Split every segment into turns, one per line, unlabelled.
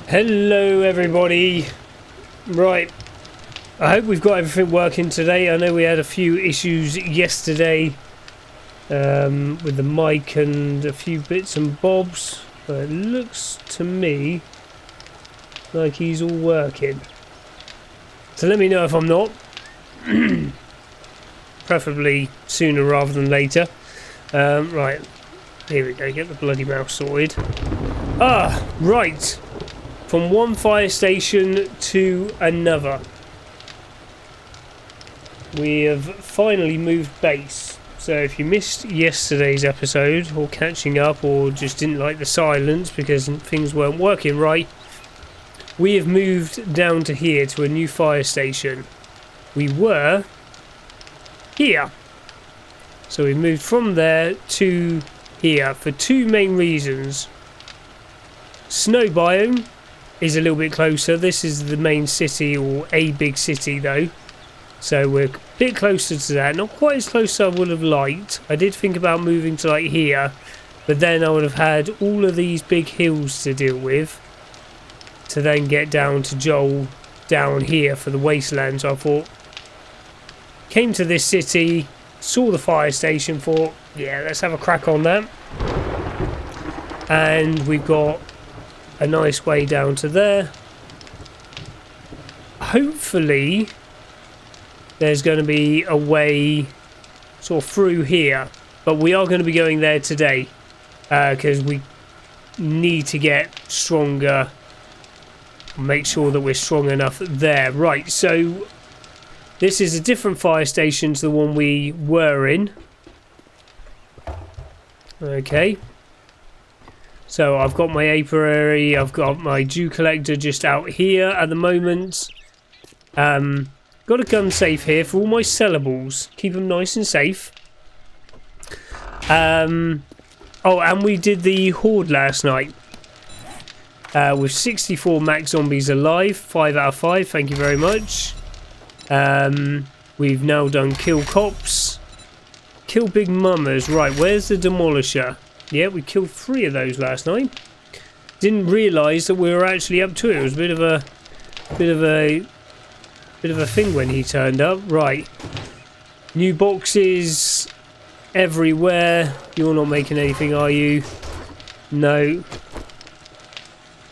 Hello everybody. Right, I hope we've got everything working today. I know we had a few issues yesterday with the mic and a few bits and bobs, but it looks to me like he's all working. So let me know if I'm not. Preferably sooner rather than later. Right, here we go, get the bloody mouse sorted. Right. From one fire station to another. We have finally moved base. So if you missed yesterday's episode, or catching up, or just didn't like the silence because things weren't working right, we have moved down to here to a new fire station. We were here. So we moved from there to here for two main reasons. Snow biome is a little bit closer. This is the main city, or a big city though, so we're a bit closer to that. Not quite as close as I would have liked. I did think about moving to like here, but then I would have had all of these big hills to deal with to then get down to Joel down here for the wasteland. So I thought, came to this city, saw the fire station, thought yeah, let's have a crack on that. And we've got a nice way down to there. Hopefully there's going to be a way sort of through here, but we are going to be going there today because we need to get stronger, make sure that we're strong enough there. Right, so this is a different fire station to the one we were in. Okay, so I've got my apiary, I've got my dew collector just out here at the moment. Got a gun safe here for all my sellables. Keep them nice and safe. Oh, and we did the horde last night. With 64 max zombies alive. 5 out of 5, thank you very much. We've now done kill cops. Kill big mummers. Right, where's the demolisher? Yeah, we killed 3 of those last night. Didn't realise that we were actually up to it. It was a bit of a thing when he turned up. Right. New boxes everywhere. You're not making anything, are you? No.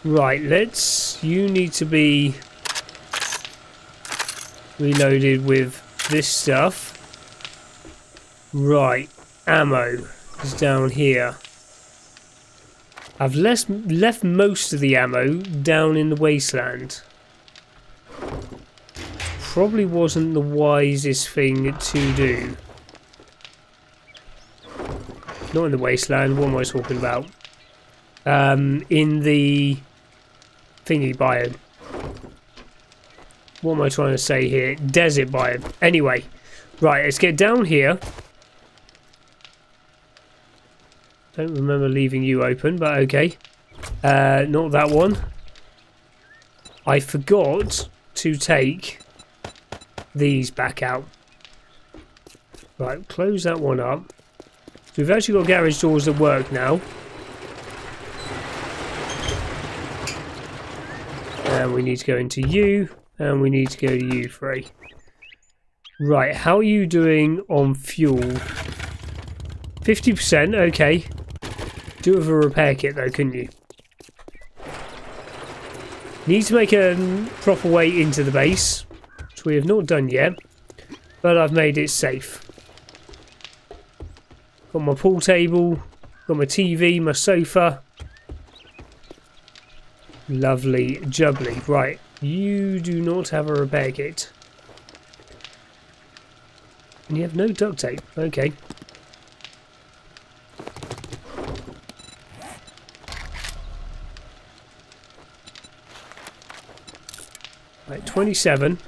Right, you need to be reloaded with this stuff. Right, ammo is down here. I've left most of the ammo down in the wasteland. Probably wasn't the wisest thing to do. Not in the wasteland, what am I talking about? In the thingy biome. What am I trying to say here? Desert biome. Anyway, right, let's get down here. Don't remember leaving you open, but okay. Not that one. I forgot to take these back out. Right, close that one up. So we've actually got garage doors that work now. And we need to go into you, and we need to go to you 3. Right, how are you doing on fuel? 50%, okay. Do have a repair kit though, couldn't you? Need to make a proper way into the base, which we have not done yet, but I've made it safe. Got my pool table, got my TV, my sofa. Lovely jubbly. Right, you do not have a repair kit. And you have no duct tape, okay. Right, 27.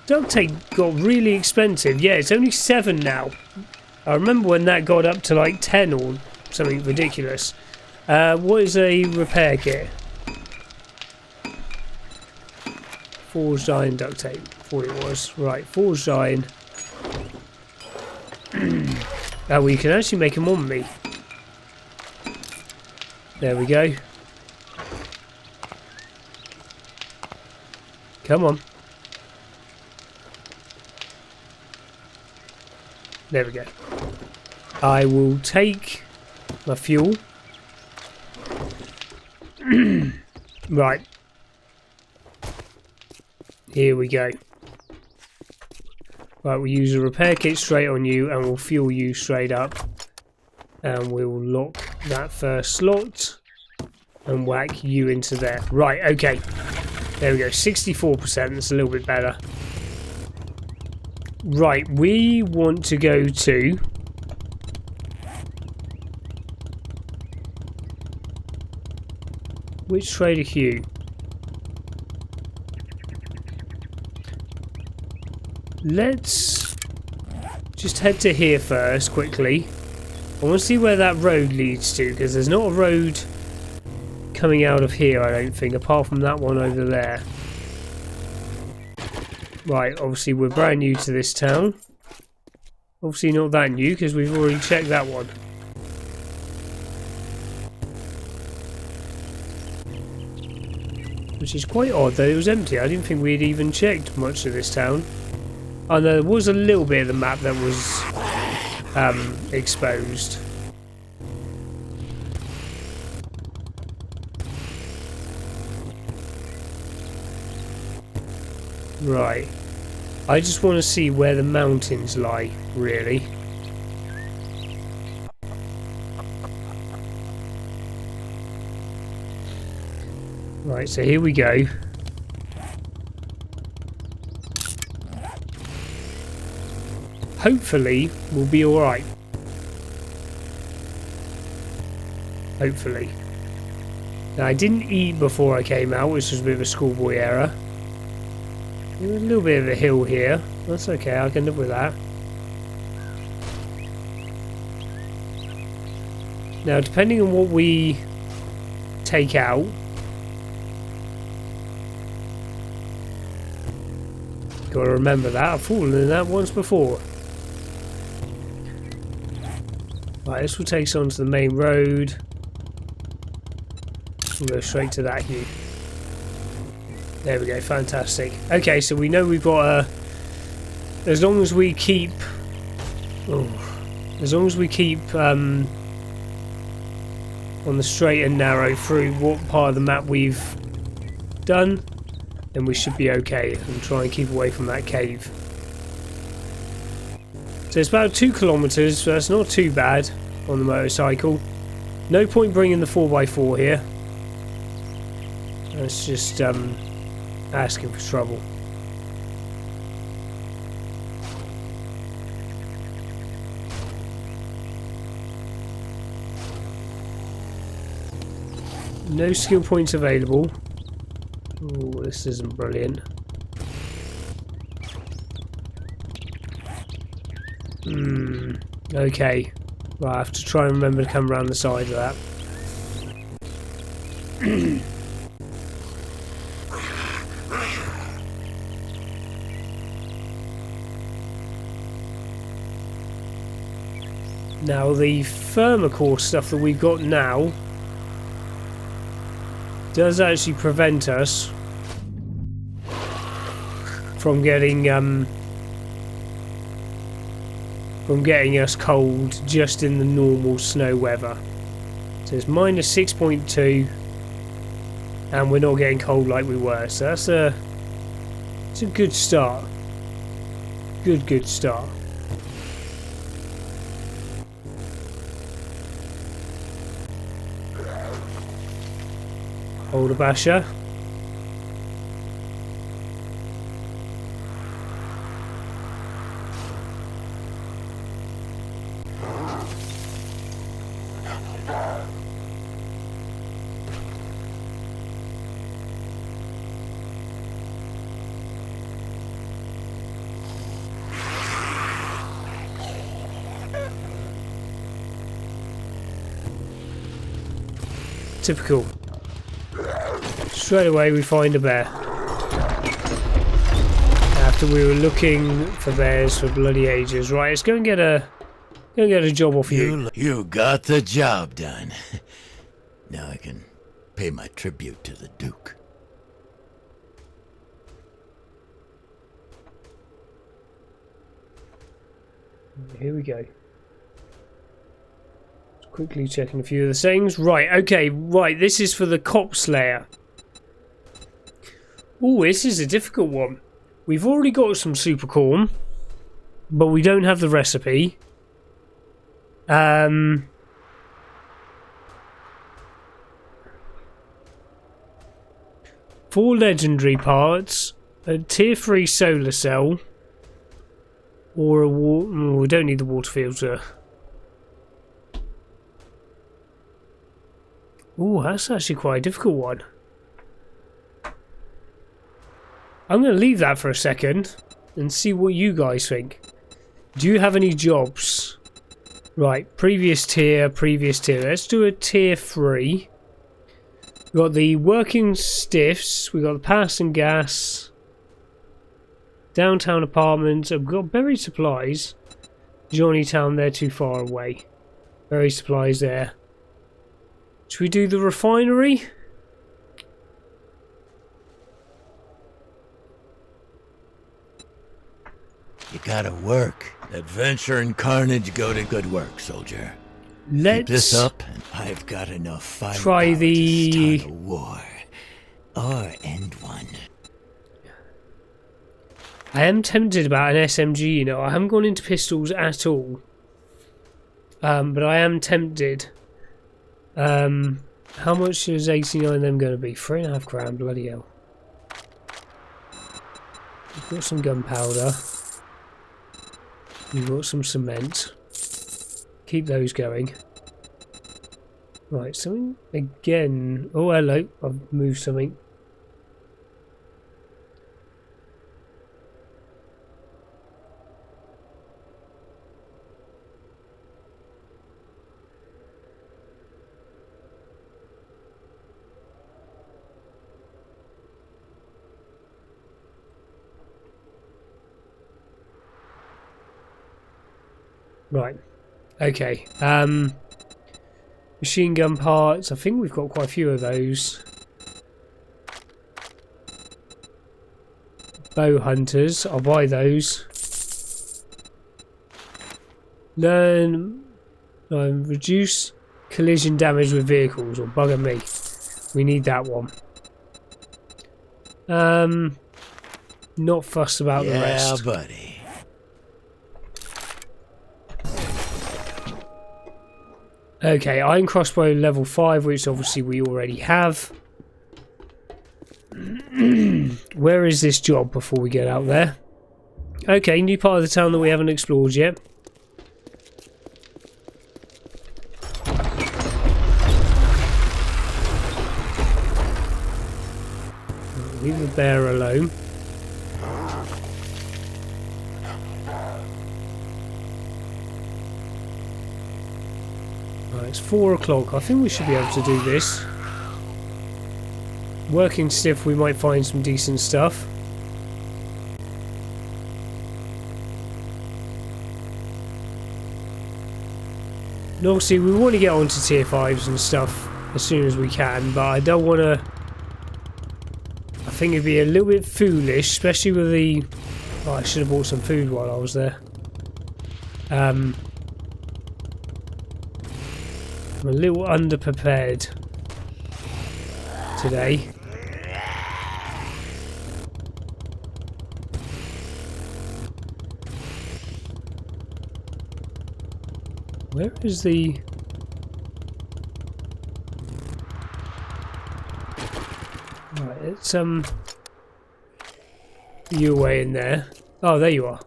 Duct tape got really expensive. Yeah, it's only 7 now. I remember when that got up to like 10 or something ridiculous. What is a repair kit? Forged iron duct tape. Thought it was. Right, forged iron. Oh, we can actually make them on me. There we go. Come on. There we go. I will take my fuel. Right. Here we go. Right, we'll use a repair kit straight on you and we'll fuel you straight up. And we'll lock that first slot and whack you into there. Right, okay. There we go, 64%, that's a little bit better. Right, we want to go to... Which trader Hugh? Let's just head to here first, quickly. I want to see where that road leads to, because there's not a road coming out of here, I don't think, apart from that one over there. Right, obviously we're brand new to this town. Obviously not that new, because we've already checked that one. Which is quite odd that it was empty. I didn't think we'd even checked much of this town. Oh no, there was a little bit of the map that was exposed. Right. I just want to see where the mountains lie, really. Right, so here we go. Hopefully, we'll be alright. Hopefully. Now, I didn't eat before I came out, which was a bit of a schoolboy error. There's a little bit of a hill here. That's okay, I can live with that. Now, depending on what we take out, gotta remember that. I've fallen in that once before. Right, this will take us onto the main road. We'll go straight to that here. There we go, fantastic. Okay, so we know we've got a... As long as we keep... Oh, as long as we keep on the straight and narrow through what part of the map we've done, then we should be okay, and try and keep away from that cave. So it's about 2 kilometers, so that's not too bad on the motorcycle. No point bringing the 4x4 here. That's just asking for trouble. No skill points available. Oh, this isn't brilliant. Okay. Well, I have to try and remember to come around the side of that. Now, the Thermocore stuff that we've got now does actually prevent us from getting us cold just in the normal snow weather. So it's minus 6.2 and we're not getting cold like we were, so it's a good start. Good start. Hold a basher. Typical. Straight away we find a bear. After we were looking for bears for bloody ages. Right, let's go and get a job off you.
You got the job done. Now I can pay my tribute to the Duke.
Here we go. Just quickly checking a few of the settings. Right, okay, right. This is for the cop slayer. Oh, this is a difficult one. We've already got some super corn, but we don't have the recipe. 4 legendary parts, a tier 3 solar cell, or a we don't need the water filter. Oh, that's actually quite a difficult one. I'm going to leave that for a second and see what you guys think. Do you have any jobs? Right, previous tier. Let's do a tier 3. We've got the working stiffs. We've got the passing gas. Downtown apartments. We've got buried supplies. Johnnytown, they're too far away. Buried supplies there. Should we do the refinery?
You gotta work. Adventure and carnage go to good work, soldier.
Let's
keep this up, and I've got enough firepower
try the
to start a war or end one.
I am tempted about an SMG, you know. I haven't gone into pistols at all. But I am tempted. How much is 89 of them going to be? 3.5 grand, bloody hell. We've got some gunpowder. We've got some cement. Keep those going. Right, something again. Oh, hello. I've moved something. Right. Okay. Machine gun parts. I think we've got quite a few of those. Bow hunters. I'll buy those. Learn. Reduce collision damage with vehicles. Or bugger me. We need that one. Not fussed about the rest.
Yeah, buddy.
Okay, iron crossbow level 5, which obviously we already have. Where is this job before we get out there? Okay, new part of the town that we haven't explored yet. Leave the bear alone. Right, it's 4 o'clock. I think we should be able to do this. Working stiff, we might find some decent stuff. And obviously we want to get onto tier 5s and stuff as soon as we can, but I don't want to... I think it'd be a little bit foolish, especially with the... Oh, I should have bought some food while I was there. I'm a little underprepared today. Where is the... Right, it's you away in there. Oh, there you are.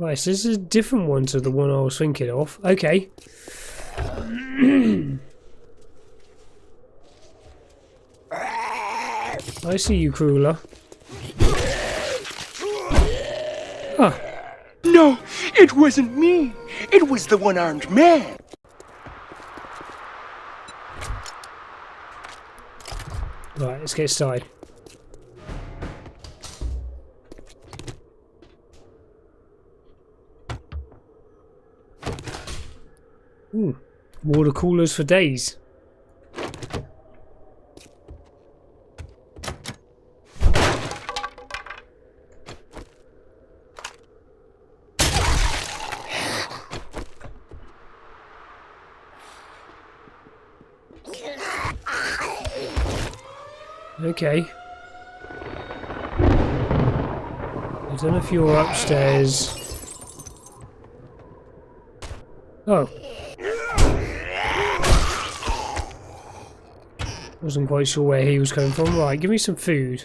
Right, so this is a different one to the one I was thinking of. Okay. I see you, Crueler. Ah.
No, it wasn't me. It was the one-armed man.
Right, let's get started. Ooh, water coolers for days. Okay. I don't know if you're upstairs. Oh. Wasn't quite sure where he was coming from. Right, give me some food.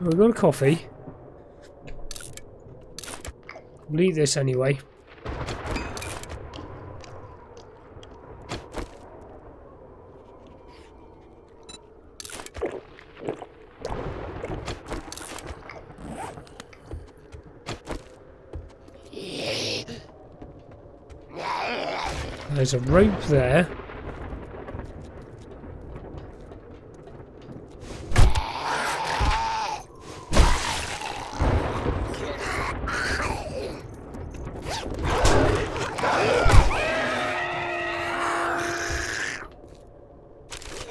We've got a coffee. We'll eat this anyway. There's a rope there.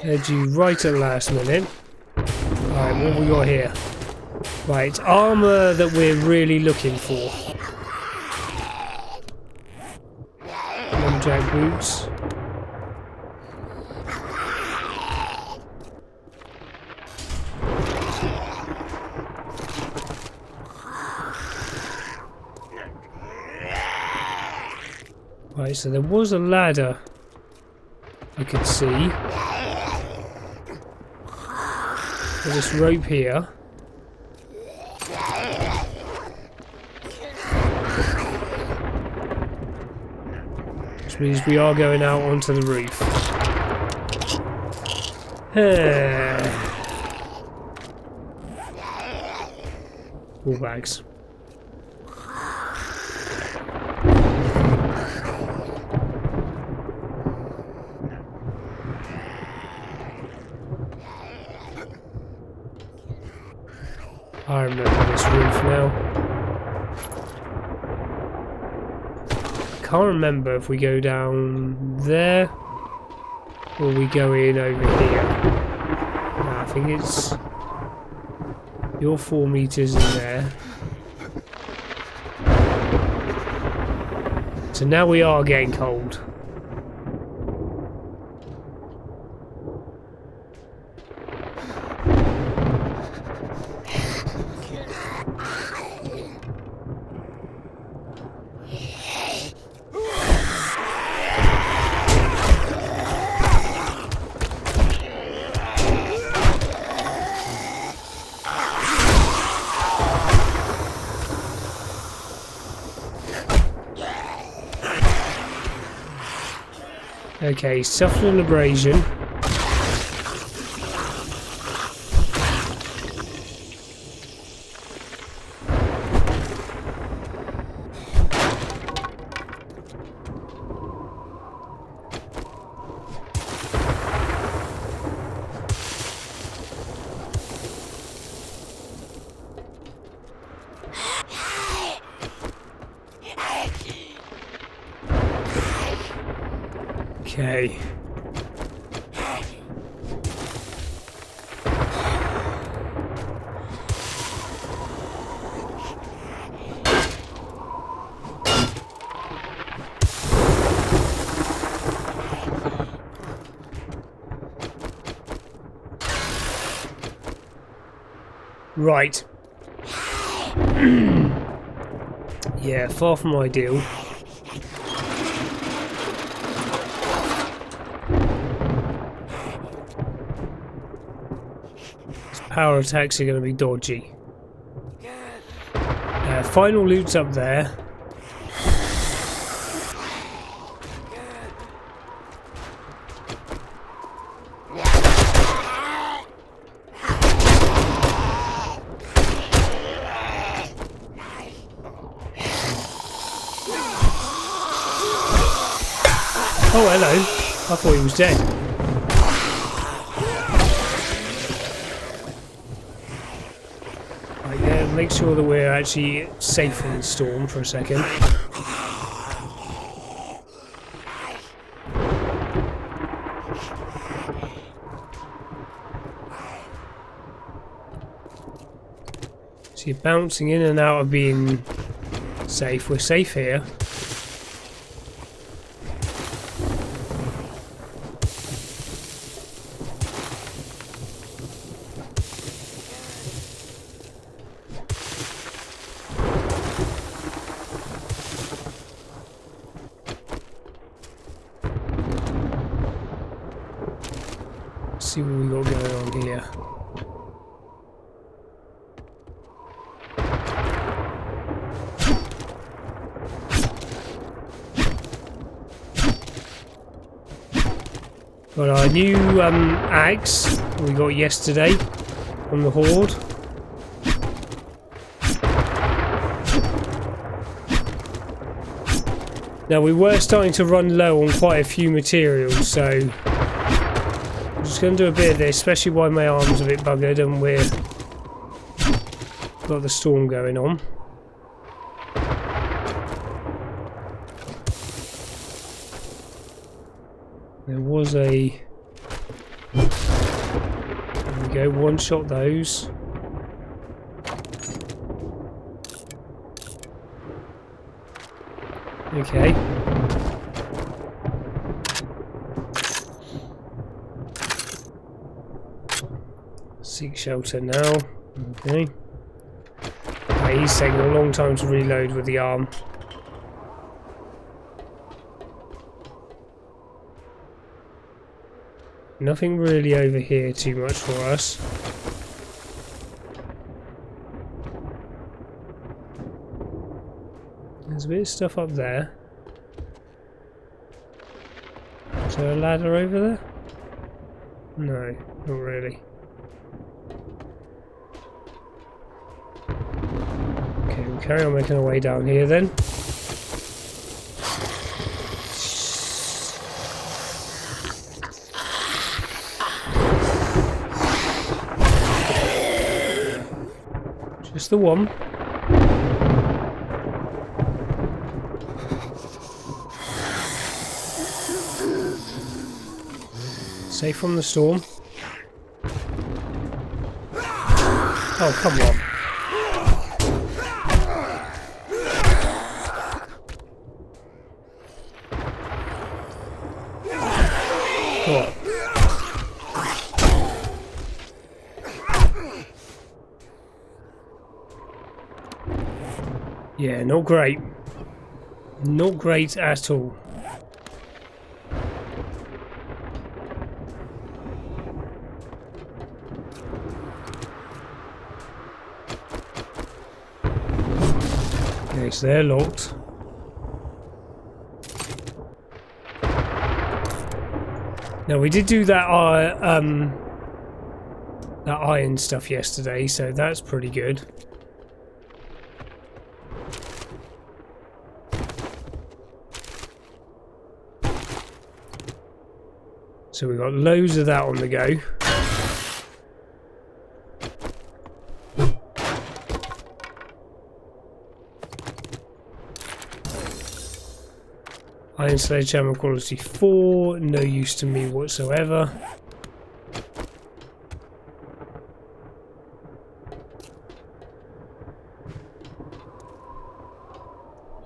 Heard you right at last minute. Alright, what we got here? Right, it's armour that we're really looking for. Lumberjack boots. Right, so there was a ladder I could see. There's this rope here. Which means we are going out onto the roof. All bags. I remember this roof now. Can't remember if we go down there or we go in over here. No, I think it's you're 4 meters in there. So now we are getting cold. Okay, suffering abrasion. Okay. Right. Yeah, far from ideal. Power attacks are going to be dodgy. Final loot's up there. Oh, hello. I thought he was dead. Make sure that we're actually safe in the storm for a second. So you're bouncing in and out of being safe. We're safe here. see what we got going on here. Got our new axe we got yesterday from the Horde. Now we were starting to run low on quite a few materials, so I'm just going to do a bit of this, especially while my arm's a bit buggered and we've got the storm going on. There was a... There we go, one shot those. Okay. Seek shelter now. Okay. Right, he's taking a long time to reload with the arm. Nothing really over here too much for us. There's a bit of stuff up there. Is there a ladder over there? No, not really. Okay, we'll carry on making our way down here then. Just the one. Safe from the storm. Oh, come on. Come on. Yeah, not great. Not great at all. Okay, so they're locked. Now we did do that iron stuff yesterday, so that's pretty good. So we've got loads of that on the go. Iron sledgehammer quality 4, no use to me whatsoever.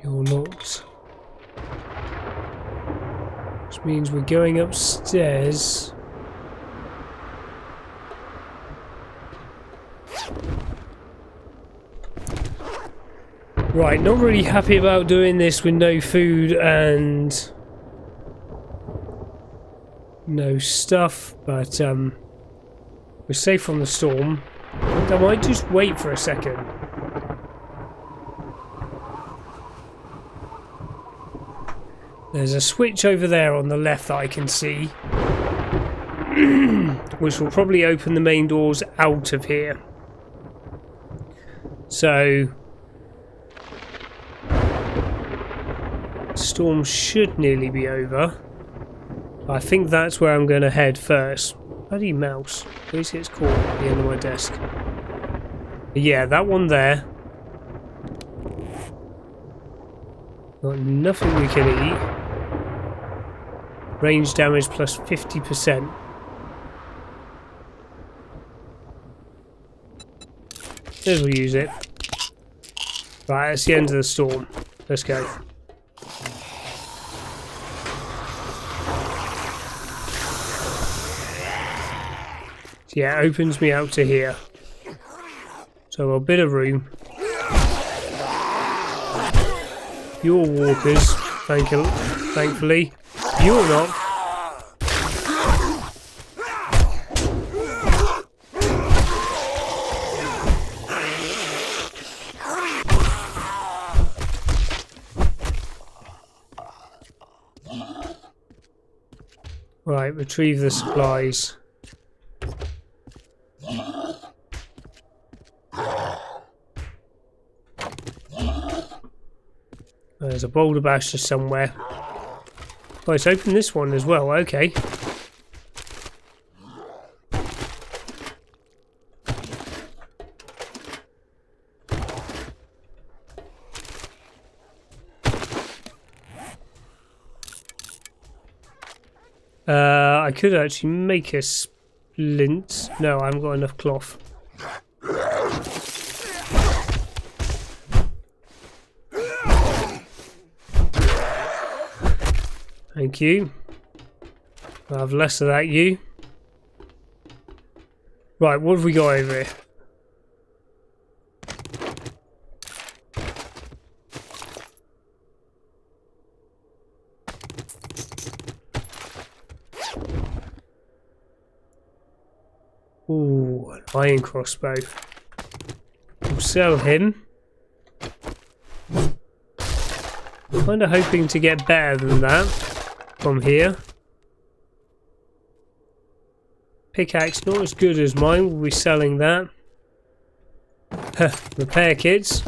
You're locked. Which means we're going upstairs. Right, not really happy about doing this with no food and no stuff, but we're safe from the storm. I might just wait for a second. There's a switch over there on the left that I can see, which will probably open the main doors out of here. So storm should nearly be over. I think that's where I'm going to head first. Bloody mouse. Please gets caught at the end of my desk. But yeah, that one there. Got nothing we can eat. Range damage plus 50%. As we'll use it. Right, that's the end of the storm. Let's go. Yeah, it opens me out to here. So a bit of room. You're walkers, thankfully. You're not. Right, retrieve the supplies. There's a boulder basher somewhere. Oh, it's opened this one as well, okay. I could actually make a splint. No, I haven't got enough cloth. Thank you. I'll have less of that, you. Right, what have we got over here? Ooh, an iron crossbow. We'll sell him. Kind of hoping to get better than that from here. Pickaxe, not as good as mine. We'll be selling that. Repair kits.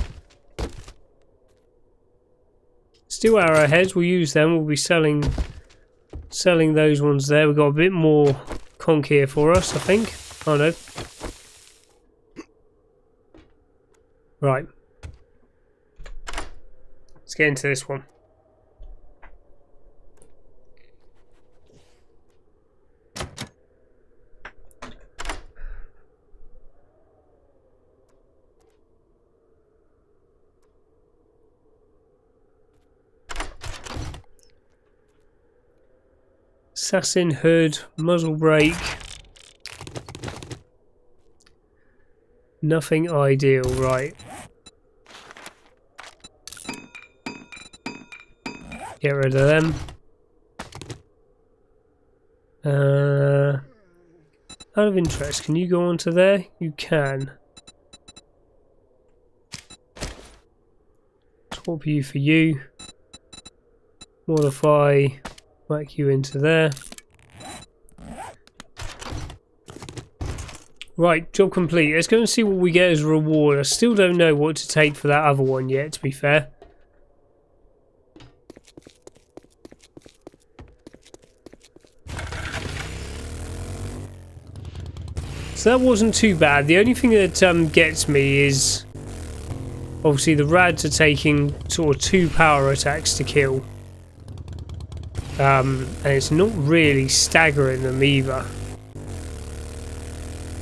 Steel arrowheads, we'll use them. We'll be selling those ones there. We've got a bit more conch here for us, I think. Oh no. Right. Let's get into this one. Assassin hood, muzzle brake. Nothing ideal, right. Get rid of them. Out of interest, can you go onto there? You can. Swap you for you. Modify. Whack you into there. Right, job complete. Let's go and see what we get as a reward. I still don't know what to take for that other one yet, to be fair. So that wasn't too bad. The only thing that gets me is obviously the rads are taking sort of 2 power attacks to kill. And it's not really staggering them either,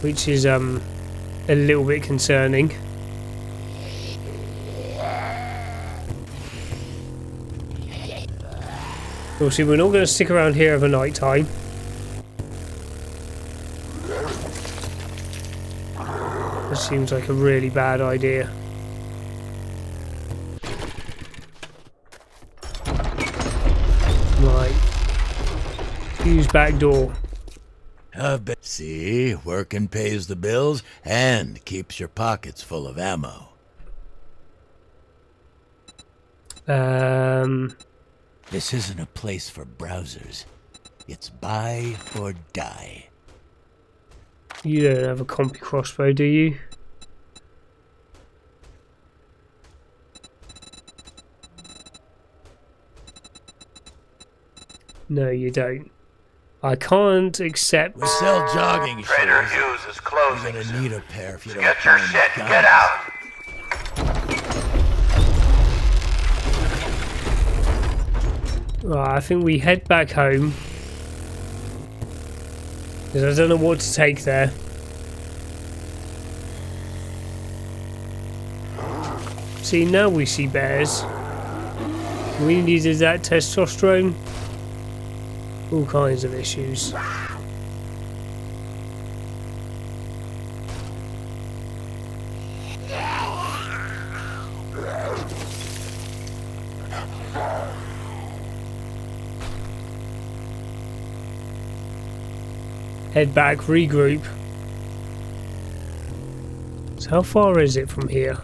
which is a little bit concerning. Obviously we're not going to stick around here over night time. This seems like a really bad idea. Right. Use back door.
See, working pays the bills and keeps your pockets full of ammo. This isn't a place for browsers. It's buy or die.
You don't have a compy crossbow, do you? No, you don't. I can't accept.
We sell jogging shoes.
Trader Hughes is closing.
You're gonna need a pair if you don't
Get your
find
shit and
guns.
get out.
Right, I think we head back home. Because I don't know what to take there. See, now we see bears. We needed that testosterone. All kinds of issues. Head back, regroup. So how far is it from here?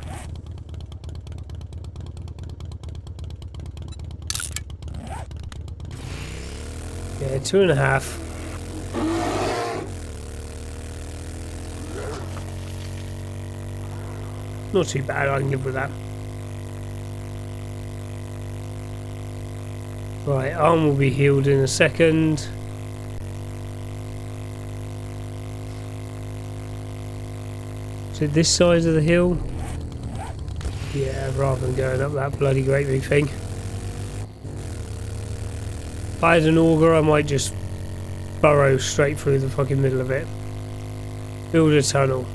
Yeah, 2.5. Not too bad, I can live with that. Right, arm will be healed in a second. Is it this side of the hill? Yeah, rather than going up that bloody great big thing. If I had an auger, I might just burrow straight through the fucking middle of it. Build a tunnel.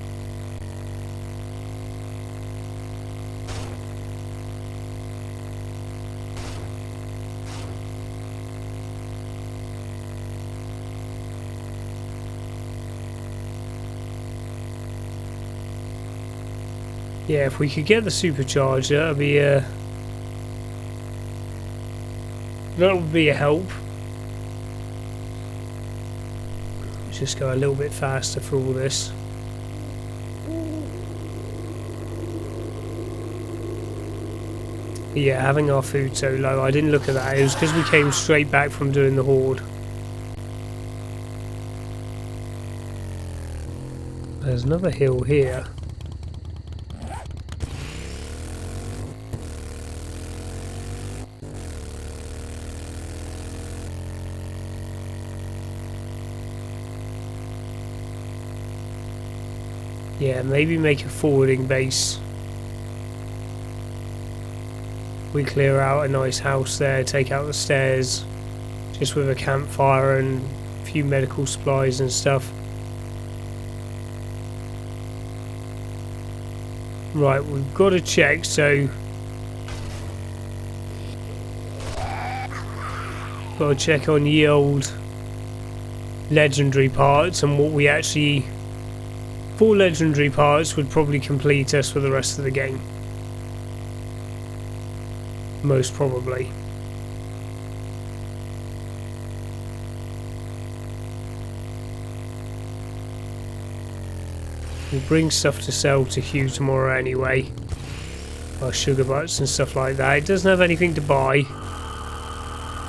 Yeah, if we could get the supercharger, that would be a help. Let's just go a little bit faster for all this. Yeah, having our food so low, I didn't look at that. It was because we came straight back from doing the horde. There's another hill here. Yeah, maybe make a forwarding base. We clear out a nice house there, take out the stairs, just with a campfire and a few medical supplies and stuff. Right, we've got to check, so got to check on ye old legendary parts and what we actually... 4 legendary parts would probably complete us for the rest of the game. Most probably. We'll bring stuff to sell to Hugh tomorrow anyway. Our sugar butts and stuff like that. It doesn't have anything to buy,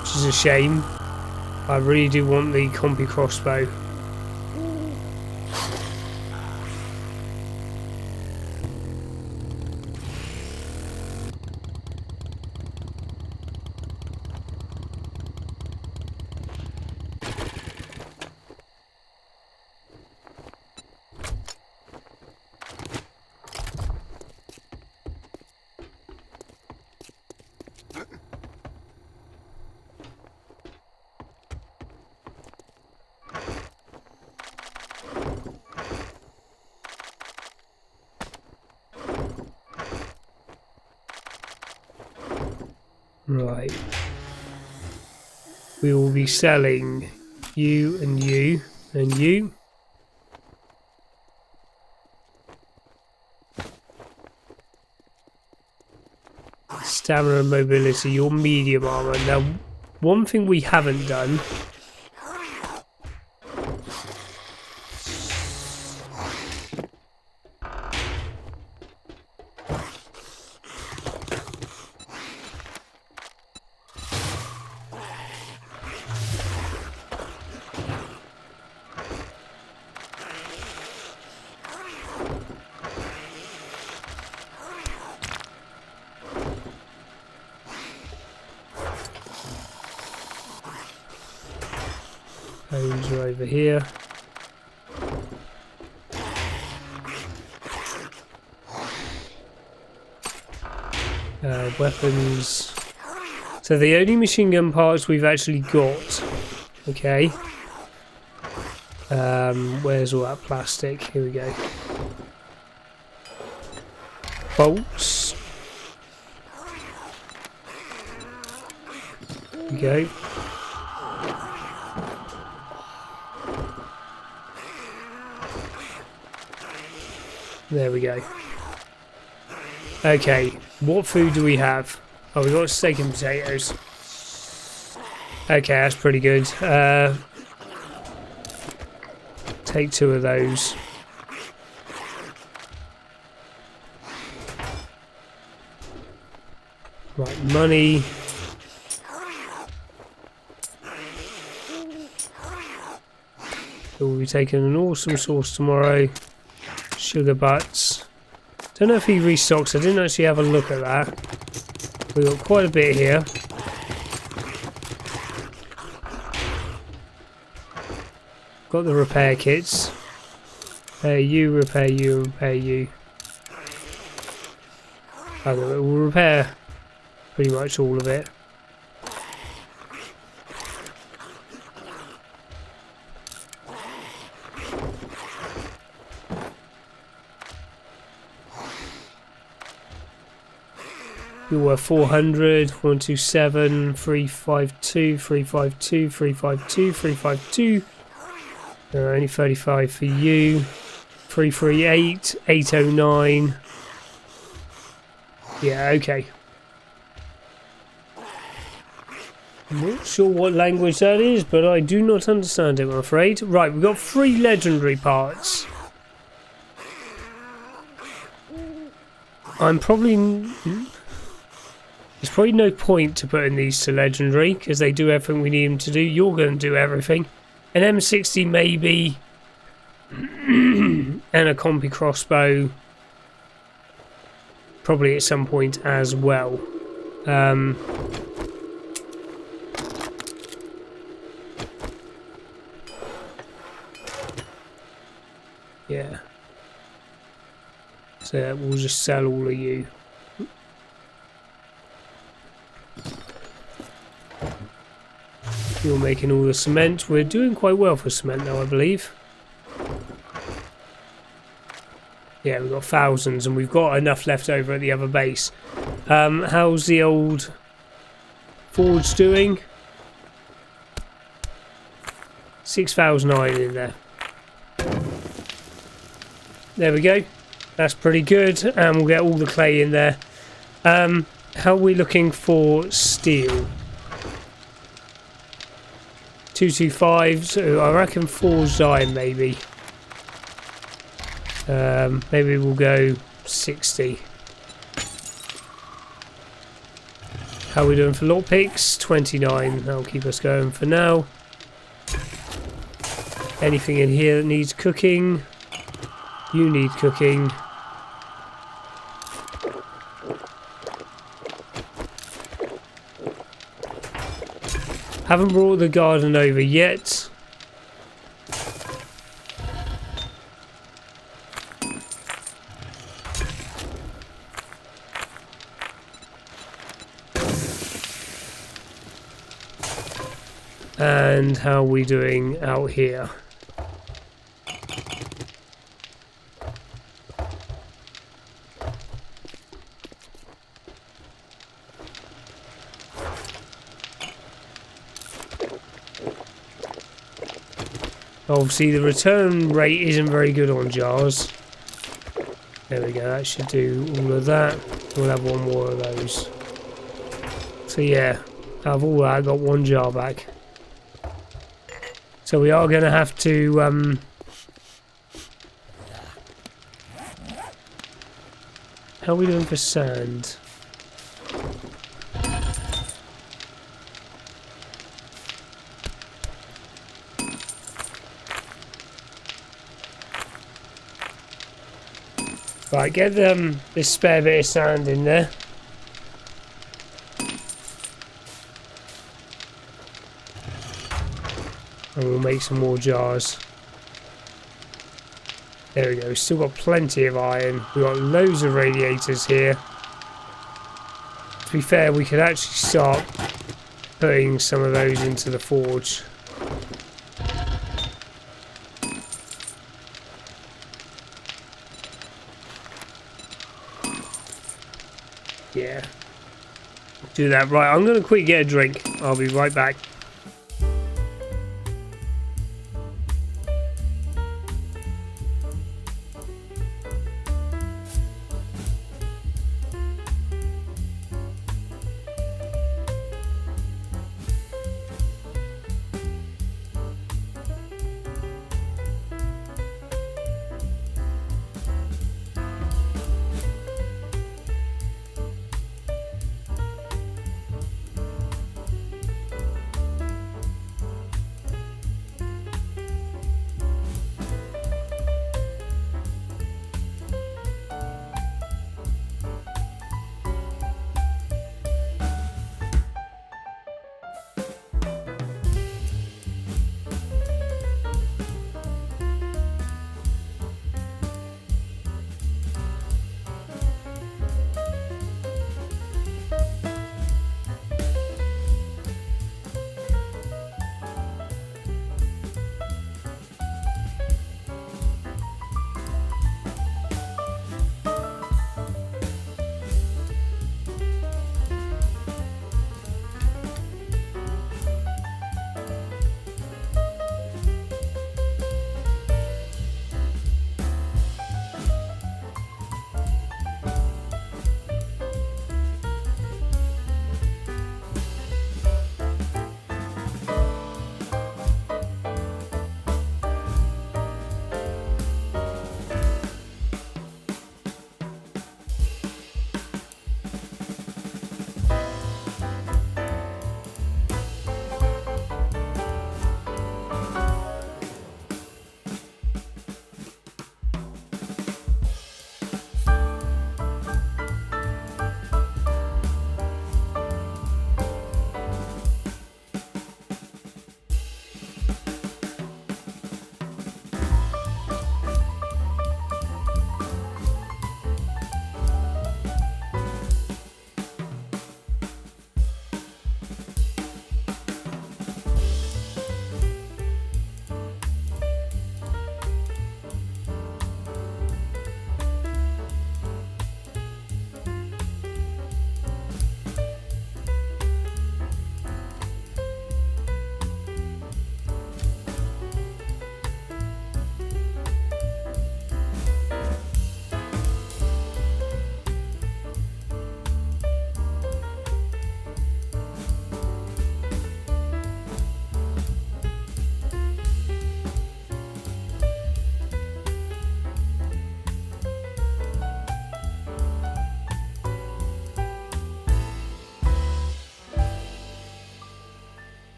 which is a shame. I really do want the combi crossbow. Right. We will be selling you and you and you. Stamina and mobility, your medium armor. Now, one thing we haven't done. Homes are over here. Weapons. So the only machine gun parts we've actually got. Okay. Where's all that plastic? Here we go. Bolts. Here we go. There we go. Okay, what food do we have? Oh, we got steak and potatoes. Okay, that's pretty good. Take 2 of those. Right, money. So we'll be taking an awesome sauce tomorrow. Sugar butts. Don't know if he restocks. I didn't actually have a look at that. We've got quite a bit here. Got the repair kits. Repair you, repair you, repair you. Okay, we'll repair pretty much all of it. You were 400, 127, 352, 352, 352, 352. Only 35 for you. 338, 809. Yeah, okay. I'm not sure what language that is, but I do not understand it, I'm afraid. Right, we've got 3 legendary parts. I'm probably... There's probably no point to putting these to legendary, because they do everything we need them to do. You're going to do everything. An M60 maybe, and a compy crossbow probably at some point as well. Yeah. So we'll just sell all of you. You're making all the cement. We're doing quite well for cement now, I believe. Yeah, we've got thousands, and we've got enough left over at the other base. How's the old forge doing? 6,000 iron in there. There we go. That's pretty good, and we'll get all the clay in there. How are we looking for steel? 225, so I reckon forged iron maybe. Maybe we'll go 60. How are we doing for lockpicks? 29. That'll keep us going for now. Anything in here that needs cooking? You need cooking. Haven't brought the garden over yet. And how are we doing out here? Obviously the return rate isn't very good on jars. There we go, that should do all of that. We'll have one more of those. So yeah, out of all that I got 1 jar back. So we are going to have to how are we doing for sand? Right, get this spare bit of sand in there. And we'll make some more jars. There we go, still got plenty of iron. We've got loads of radiators here. To be fair, we could actually start putting some of those into the forge. Yeah. Do that. Right, I'm going to quickly get a drink. I'll be right back.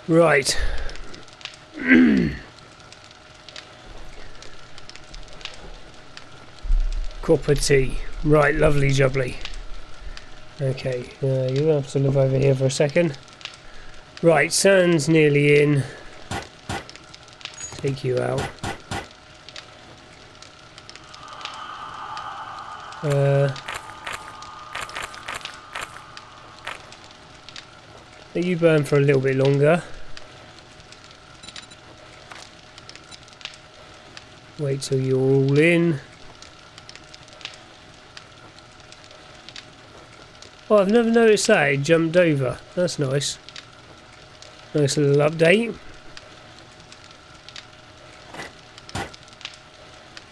Right. Copper tea. Right, lovely jubbly. Okay, you'll have to live over here for a second. Right, sand's nearly in. Take you out. Let you burn for a little bit longer. Wait till you're all in. Oh, I've never noticed that. It jumped over. That's nice. Nice little update.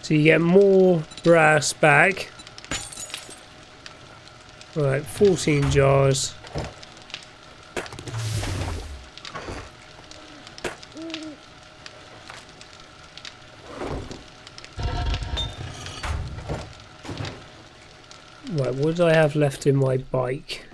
So you get more brass back. Right, 14 jars. Right, what do I have left in my bike?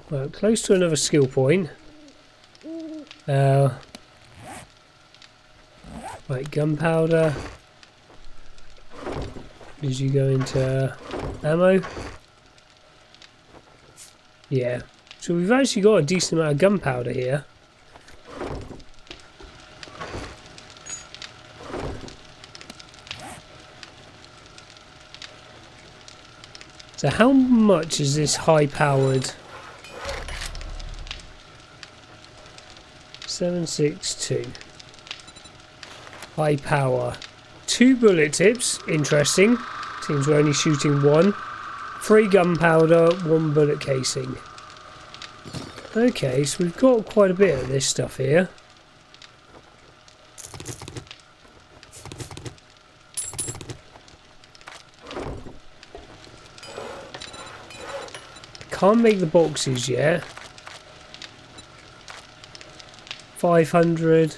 Well, close to another skill point. Right, gunpowder. Did you go into ammo? Yeah. So we've actually got a decent amount of gunpowder here. So how much is this high-powered? 762. High power. 2 bullet tips. Interesting. Seems we're only shooting 1. 3 gunpowder, 1 bullet casing. Okay, so we've got quite a bit of this stuff here. Can't make the boxes yet. 500.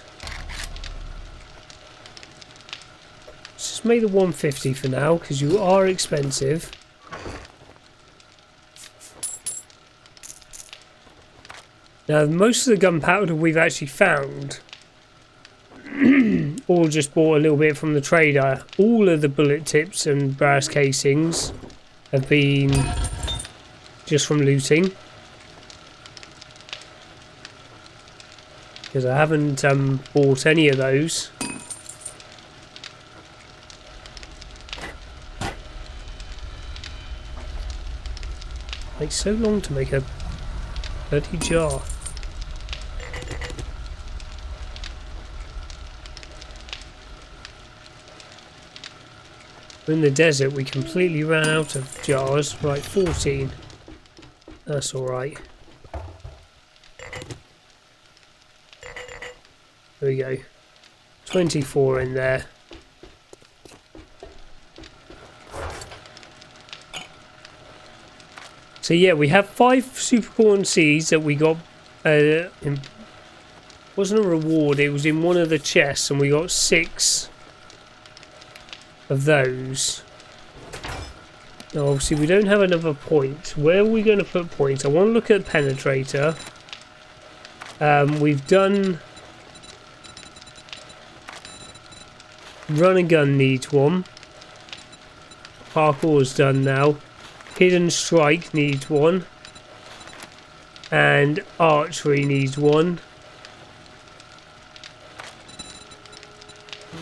Let's just make the 150 for now, because you are expensive. Now, most of the gunpowder we've actually found, all just bought a little bit from the trader. All of the bullet tips and brass casings have been just from looting. Because I haven't bought any of those. Takes so long to make a bloody jar. In the desert we completely ran out of jars. Right, 14. That's alright. There we go. 24 in there. So yeah, we have 5 supercorn seeds that we got. Wasn't a reward, it was in one of the chests, and we got 6 of those. Now obviously we don't have another point. Where are we going to put points? I want to look at penetrator. We've done run and gun needs 1. Parkour's done now. Hidden strike needs 1. And archery needs 1.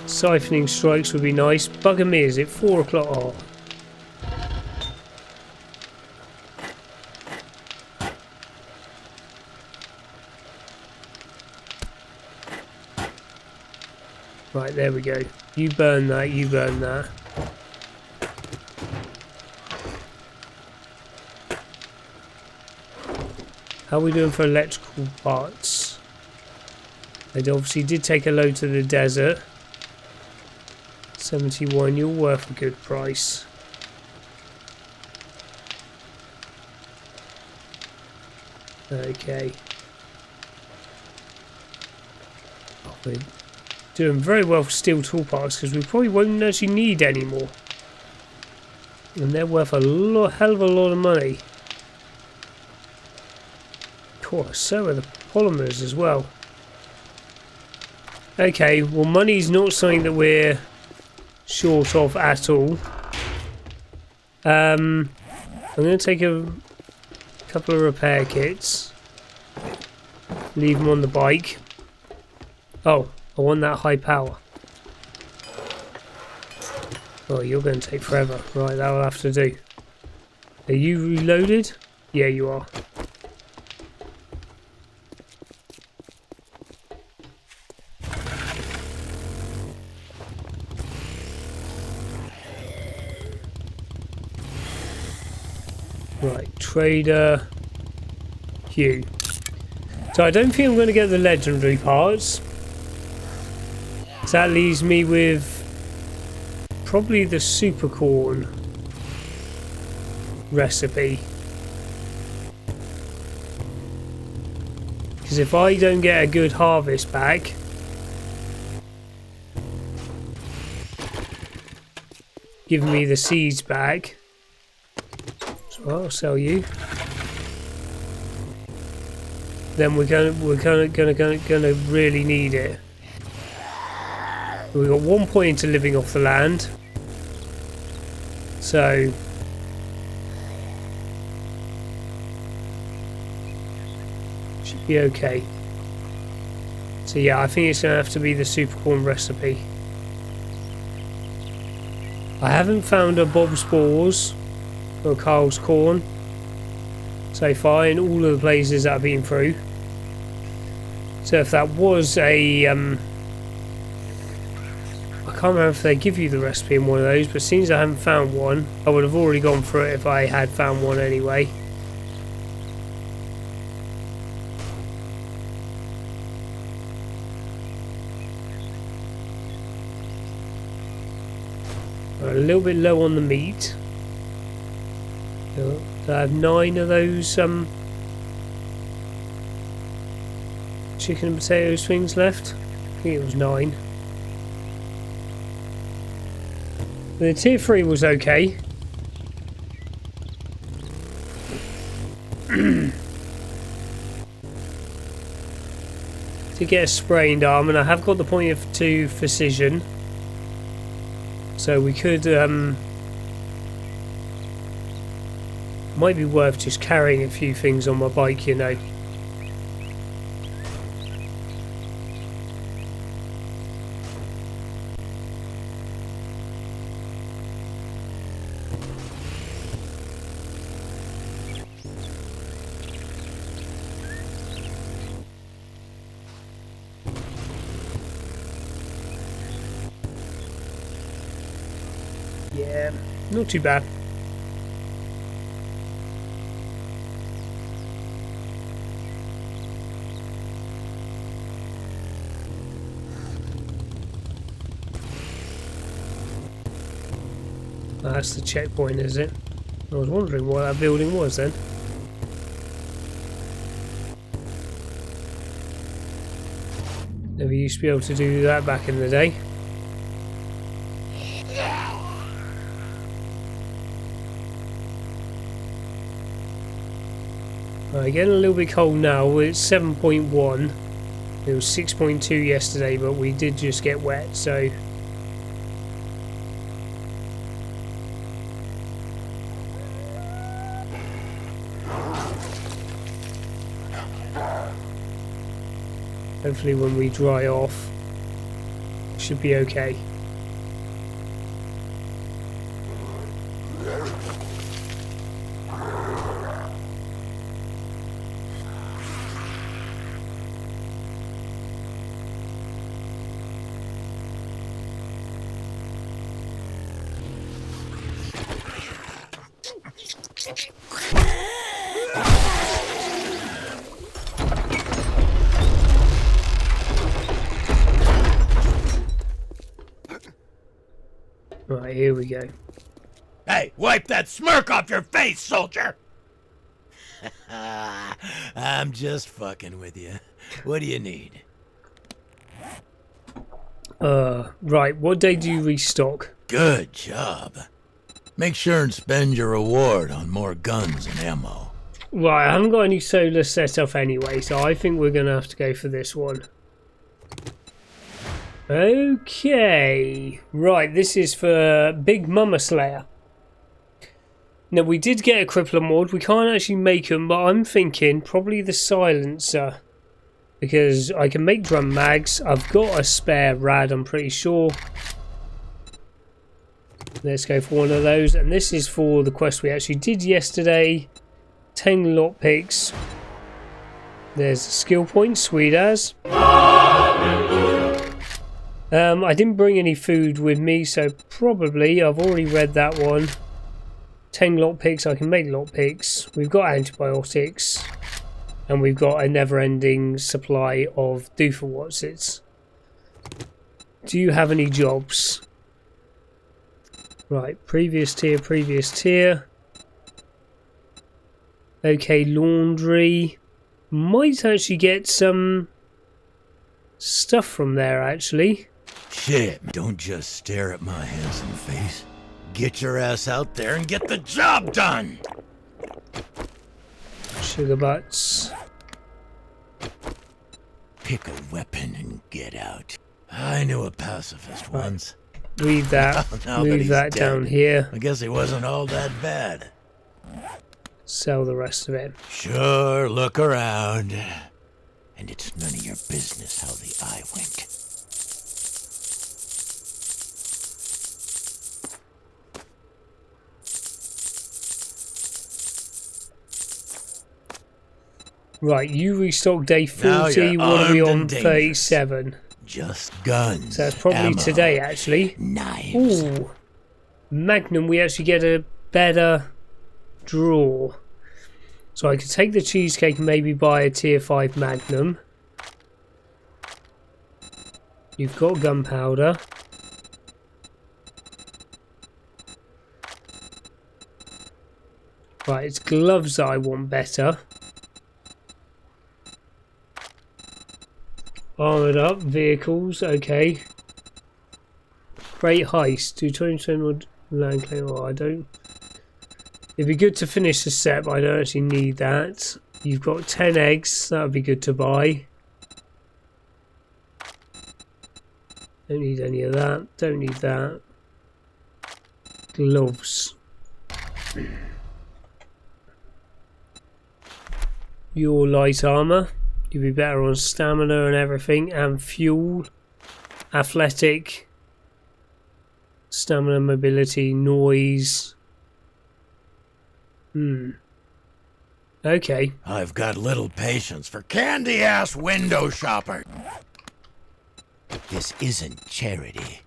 Siphoning strikes would be nice. Bugger me, is it 4 o'clock? Oh. Right, there we go. You burn that, you burn that. How are we doing for electrical parts? They obviously did take a load to the desert. 71, you're worth a good price. Okay. Oh, we're doing very well for steel tool parts because we probably won't actually need any more. And they're worth a hell of a lot of money. Cool, so are the polymers as well. Okay, well money's not something that we're short of at all. I'm going to take a couple of repair kits. Leave them on the bike. Oh, I want that high power. Oh, you're going to take forever. Right, that'll have to do. Are you reloaded? Yeah, you are. Right, Trader Hugh. So I don't think I'm going to get the legendary parts. So that leaves me with probably the super corn recipe. Because if I don't get a good harvest back, give me the seeds back. So I'll sell you. Then we're gonna really need it. We've got 1 point into living off the land. So should be okay. So yeah, I think it's gonna have to be the super corn recipe. I haven't found a Bob's Spores or Carl's corn so far in all of the places that I've been through. So if that was a I can't remember if they give you the recipe in one of those, but since I haven't found one, I would have already gone for it if I had found one anyway. We're a little bit low on the meat. So I have 9 of those chicken and potato swings left. I think it was 9. The tier 3 was okay. To get a sprained arm, and I have got the point of 2 precision, so we could might be worth just carrying a few things on my bike, you know. Yeah, not too bad. Oh, that's the checkpoint, is it? I was wondering what that building was then. Never used to be able to do that back in the day. Right, getting a little bit cold now. It's 7.1. It was 6.2 yesterday, but we did just get wet, so... hopefully when we dry off, it should be okay. Right, here we go.
Hey, wipe that smirk off your face, soldier! I'm just fucking with you. What do you need?
Right, what day do you restock?
Good job. Make sure and spend your reward on more guns and ammo.
Right, I haven't got any solar set up anyway, so I think we're going to have to go for this one. Okay. Right, this is for Big Mama Slayer. Now, we did get a crippler mod. We can't actually make them, but I'm thinking probably the silencer. Because I can make drum mags. I've got a spare rad, I'm pretty sure. Let's go for one of those. And this is for the quest we actually did yesterday. 10 lockpicks. There's a skill point, sweet as. I didn't bring any food with me, so probably I've already read that one. 10 lockpicks, I can make lockpicks. We've got antibiotics. And we've got a never-ending supply of do-for-whatsits. Do you have any jobs? Right, previous tier. Okay, laundry. Might actually get some stuff from there, actually.
Shit, don't just stare at my handsome face. Get your ass out there and get the job done!
Sugar butts.
Pick a weapon and get out. I knew a pacifist once.
Leave that.
Now
Move that
dead,
down here.
I guess he wasn't all that bad.
Sell the rest of it.
Sure, look around. And it's none of your business how the eye wink.
Right, you restock day
Now
40.
you're
What are we
armed
on?
and dangerous.
37.
Just guns.
So that's probably
ammo,
today, actually.
Knives.
Ooh. Magnum, we actually get a better draw. So I could take the cheesecake and maybe buy a tier 5 Magnum. You've got gunpowder. Right, it's gloves that I want better. Armoured up, vehicles, okay. Great heist, do 20% more land claim. Oh, I don't. It'd be good to finish the set, but I don't actually need that. You've got 10 eggs, that would be good to buy. Don't need any of that, don't need that. Gloves. Your light armour. You'd be better on stamina and everything, and fuel, athletic, stamina, mobility, noise. Okay.
I've got little patience for candy-ass window shopper. This isn't charity.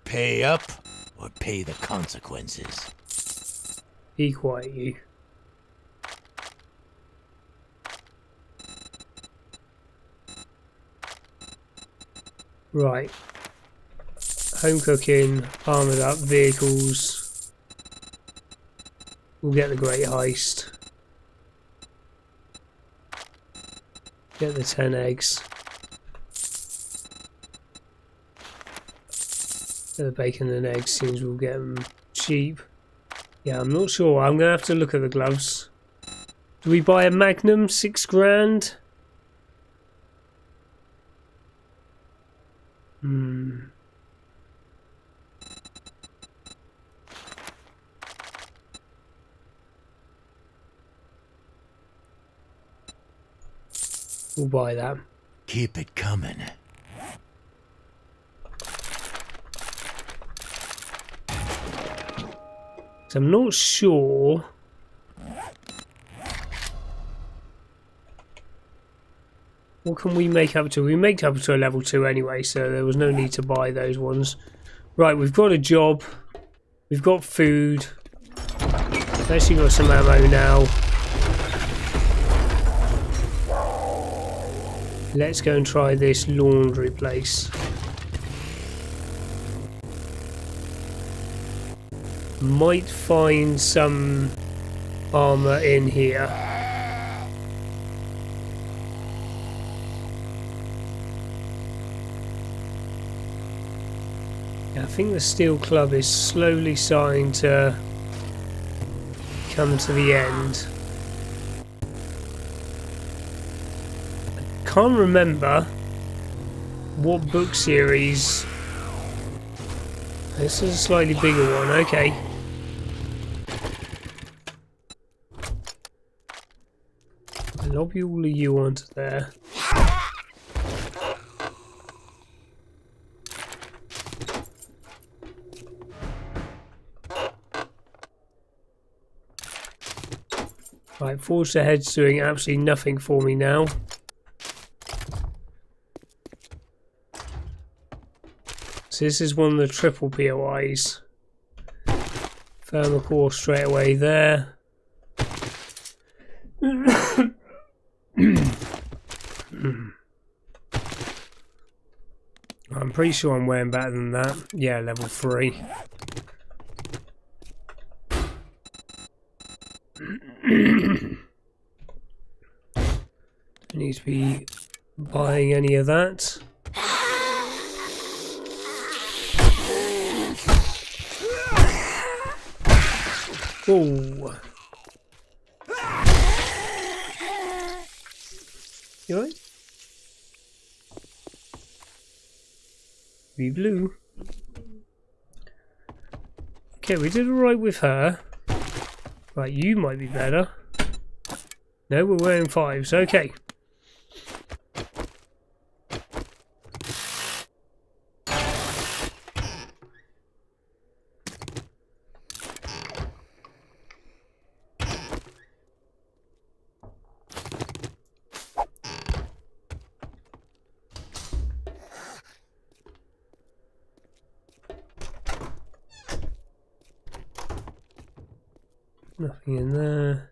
Pay up or pay the consequences.
Be quiet, you. Right. Home cooking, armoured up, vehicles. We'll get the great heist. Get the 10 eggs. Get the bacon and eggs, seems we'll get them cheap. Yeah, I'm not sure. I'm going to have to look at the gloves. Do we buy a Magnum? 6 grand? We'll buy that.
Keep it coming.
So I'm not sure. What can we make up to? We make up to a level 2 anyway, so there was no need to buy those ones. Right, we've got a job. We've got food. We've actually got some ammo now. Let's go and try this laundry place. Might find some armor in here. Yeah, I think the steel club is slowly starting to come to the end. I can't remember what book series. This is a slightly bigger one, okay. I'll lobby all of you onto there. Right, Forge Ahead's doing absolutely nothing for me now. So this is one of the triple POIs. Thermocore straight away there. I'm pretty sure I'm wearing better than that. Yeah, level 3. Don't need to be buying any of that. Oh. You alright? Be blue. Okay, we did alright with her. Right, you might be better. No, we're wearing 5s. Okay. Nothing in there.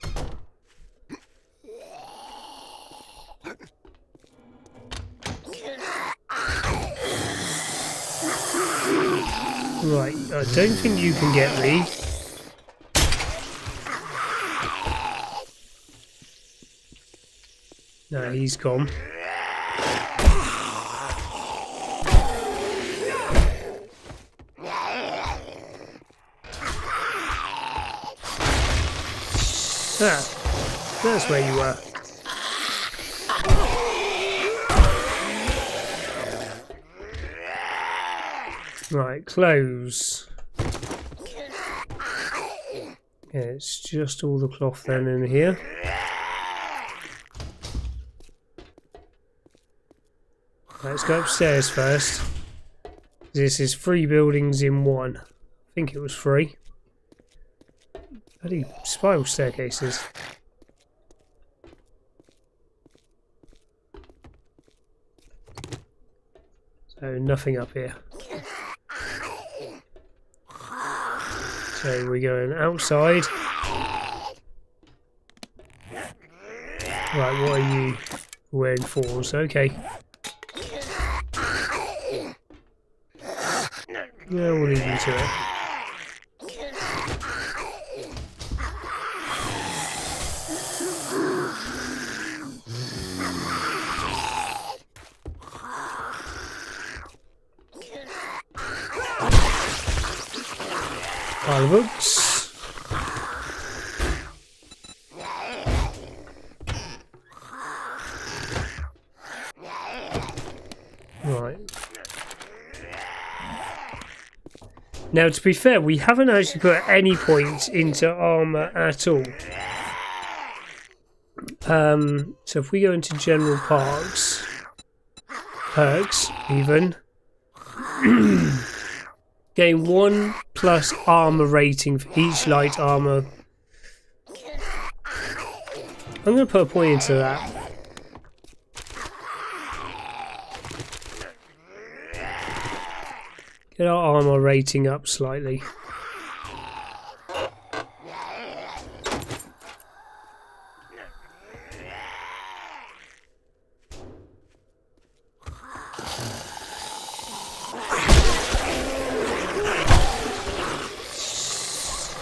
Right, I don't think you can get me. No, he's gone. Ah, that's where you were. Right, close. Yeah, it's just all the cloth then in here. Let's go upstairs first. This is 3 buildings in 1. I think it was 3. Bloody spiral staircases. So nothing up here. So we're going outside. Right, what are you? Wearing 4s, okay. Yeah, we'll leave you to it. Pile of books. Right. Now, to be fair, we haven't actually put any points into armour at all. So if we go into general perks, even, gain 1 plus armour rating for each light armour. I'm going to put a point into that. Get our armour rating up slightly.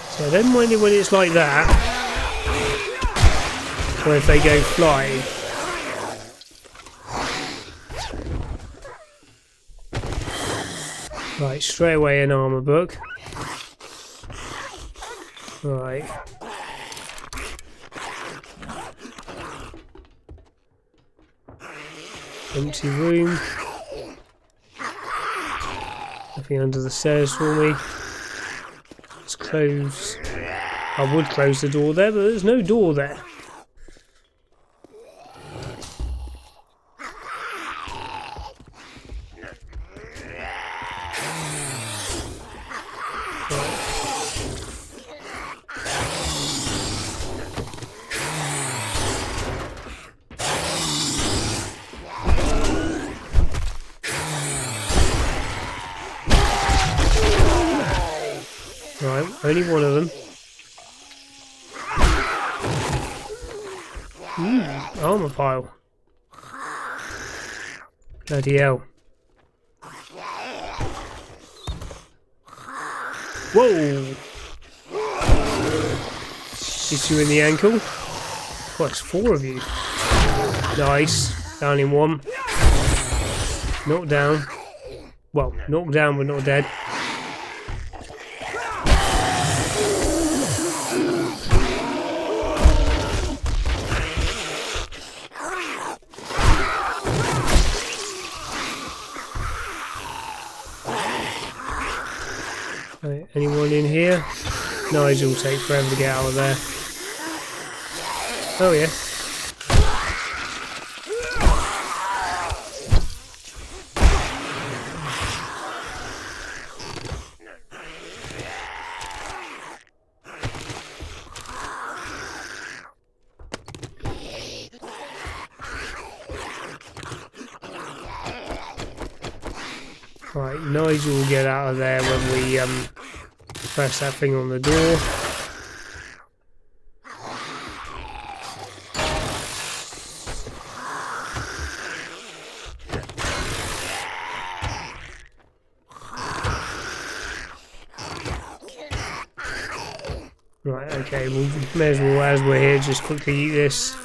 So I don't mind it when it's like that, or if they go flying. Right, straight away an armour book. Right. Empty room. Nothing under the stairs for me. Let's close. I would close the door there, but there's no door there. Right, only one of them. Armour pile. Bloody hell. Whoa! Hit you in the ankle. Oh, it's 4 of you. Nice. Down in one. Knocked down. Well, knocked down but not dead. Right, anyone in here? Nigel will take forever to get out of there. Oh yeah. Right, Nigel will get out of there when we press that thing on the door. Right, okay, we may as well, as we're here, just quickly eat this.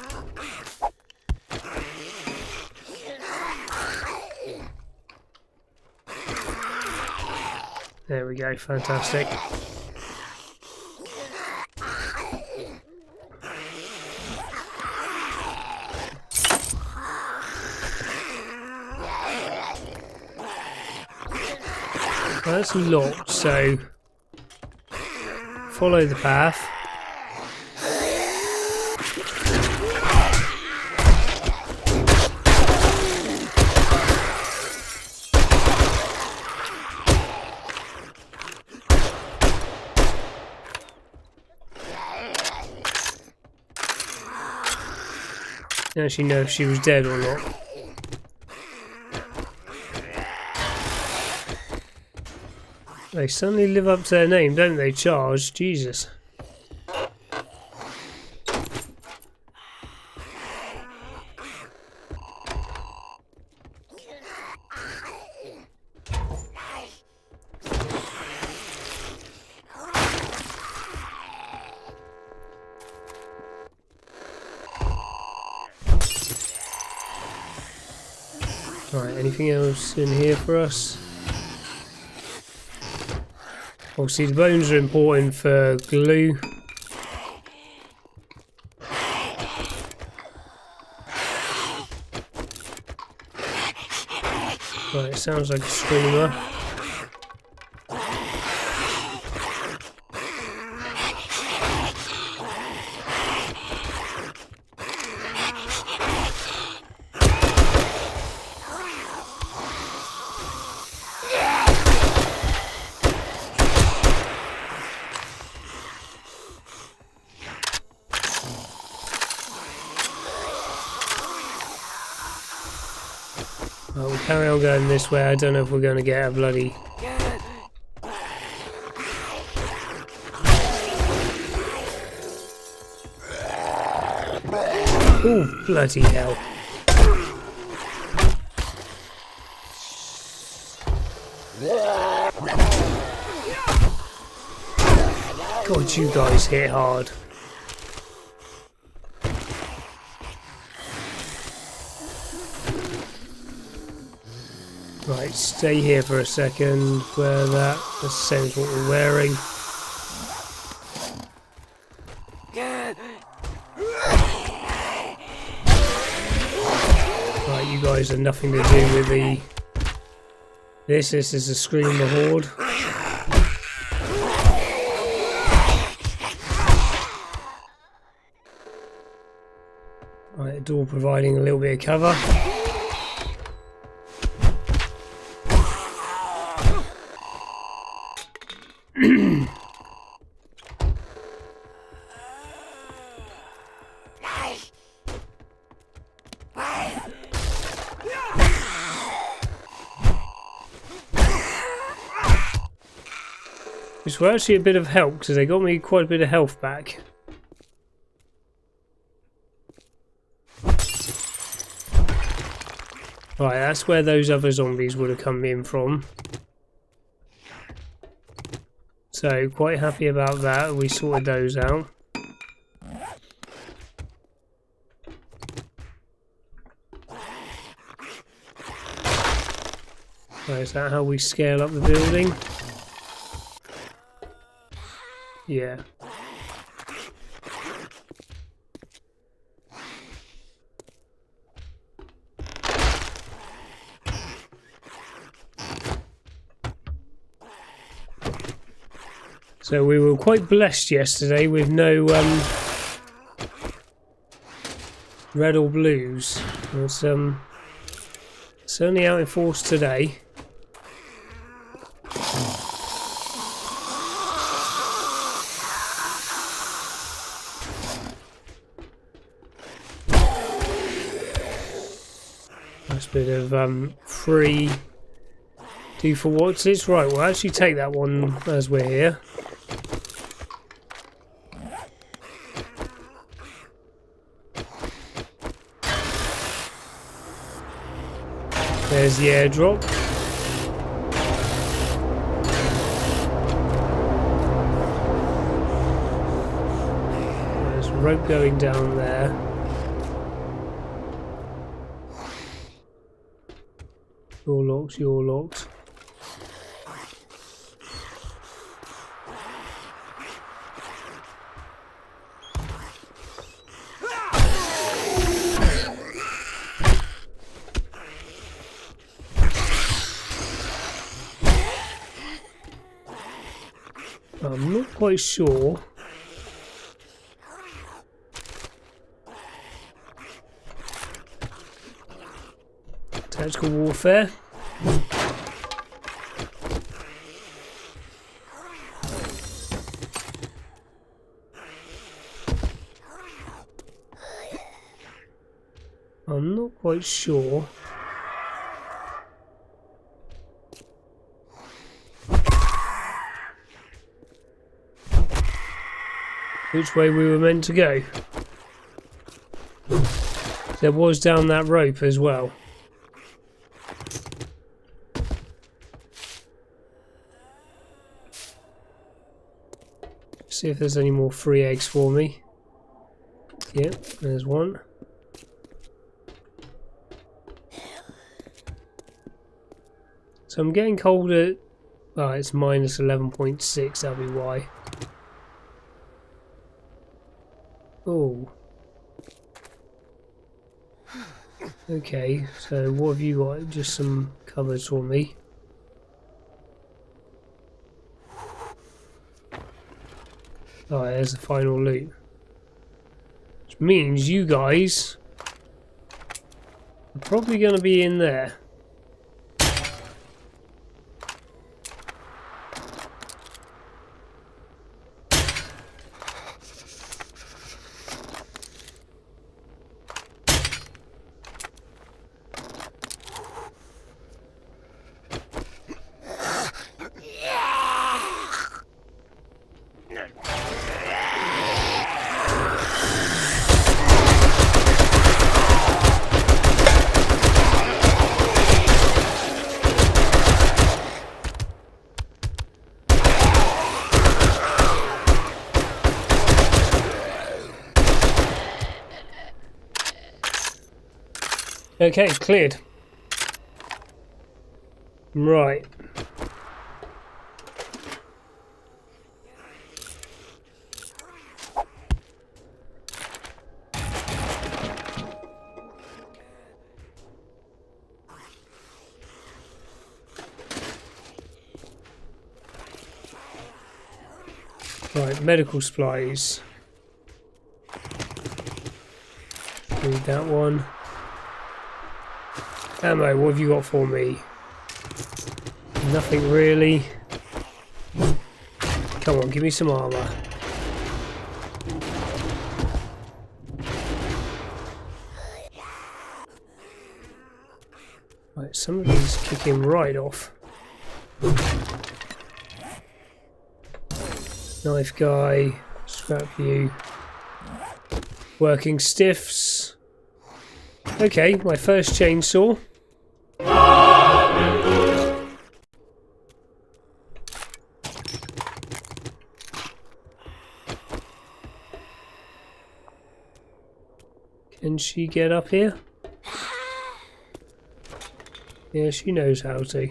There we go, fantastic. Well, that's locked, so follow the path. I don't actually know if she was dead or not. They suddenly live up to their name, don't they? Charge, Jesus. Right, anything else in here for us? Obviously the bones are important for glue. Right, it sounds like a screamer. Right, we'll carry on going this way. I don't know if we're going to get a bloody... Oh, bloody hell. God, you guys hit hard. Right, stay here for a second. Wear that. That's the same as what we're wearing. Right, you guys have nothing to do with the... This is a Screamer Horde. Right, a door providing a little bit of cover. Which were actually a bit of help because they got me quite a bit of health back. Right, that's where those other zombies would have come in from. So, quite happy about that. We sorted those out. Right, is that how we scale up the building? Yeah. So we were quite blessed yesterday with no red or blues. It's certainly out in force today. Nice bit of free do for what's it's right. We'll actually take that one as we're here. There's the airdrop. There's a rope going down there. You're locked, you're locked. I'm not quite sure. Tactical warfare. I'm not quite sure. Which way we were meant to go. There was down that rope as well. See if there's any more free eggs for me. Yep, there's one. So I'm getting cold at... Oh, it's minus 11.6, that'll be why. Oh. Okay, so what have you got? Just some covers for me. Oh, there's the final loot. Which means you guys are probably going to be in there. Okay, cleared. Right. Right, medical supplies. Read that one. Ammo, what have you got for me? Nothing really. Come on, give me some armour. Right, some of these kick him right off. Knife guy, scrap you. Working stiffs. Okay, my first chainsaw. Can she get up here? Yeah, she knows how to.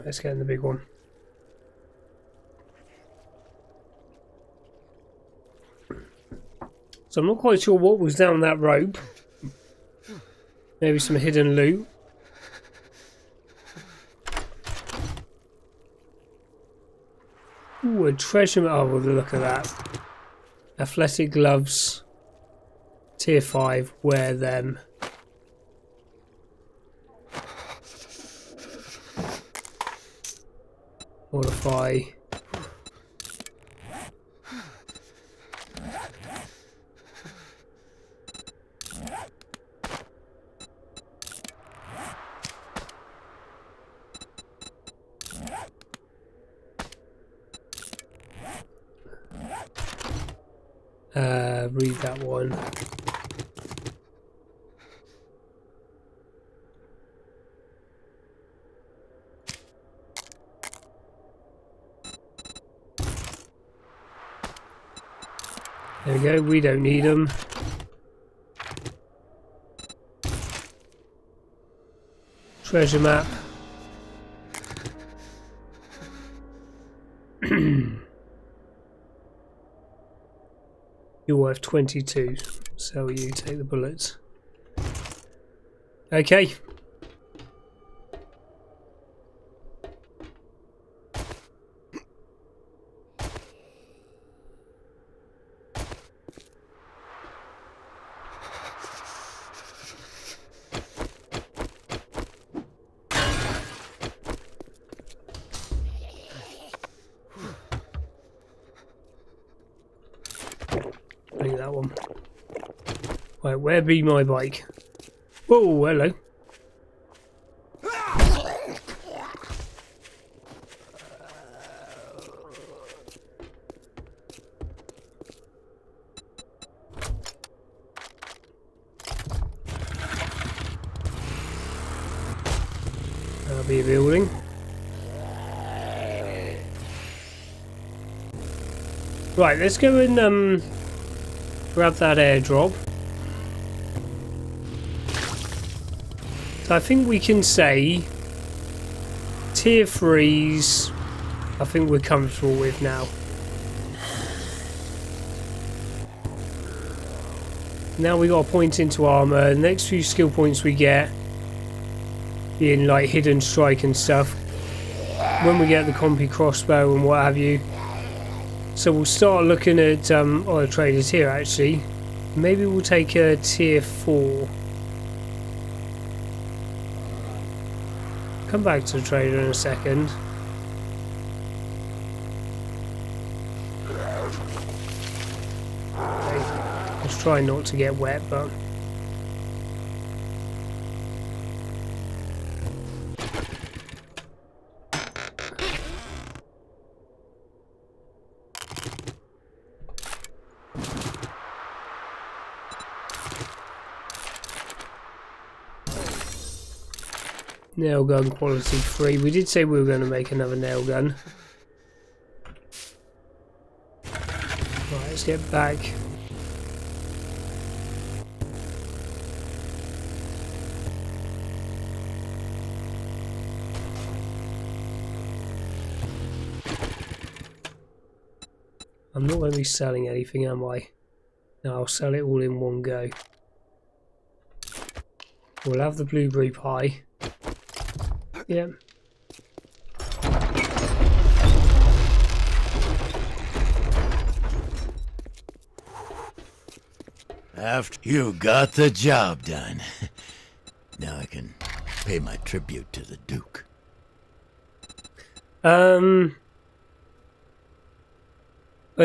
Let's get in the big one. So I'm not quite sure what was down that rope. Maybe some hidden loot. Ooh, a treasure map. Oh, well, look at that. Athletic gloves. Tier 5. Wear them. Modify. Read that one. There we go, we don't need them. Treasure map. You're worth 22, so you take the bullets. Okay. Bring that one. Right, where be my bike? Whoa, hello. That'll be a building. Right, let's go and grab that airdrop. So I think we can say tier 3s I think we're comfortable with now. Now we got a point into armour. The next few skill points we get being like hidden strike and stuff when we get the compy crossbow and what have you. So we'll start looking at other traders here actually. Maybe we'll take a tier 4. Come back to the trader in a second. Okay. Let's try not to get wet, but nail gun quality 3. We did say we were going to make another nail gun. Right, let's get back. I'm not going to be selling anything, am I? No, I'll sell it all in one go. We'll have the blueberry pie. Yep.
After you got the job done, now I can pay my tribute to the Duke.
There's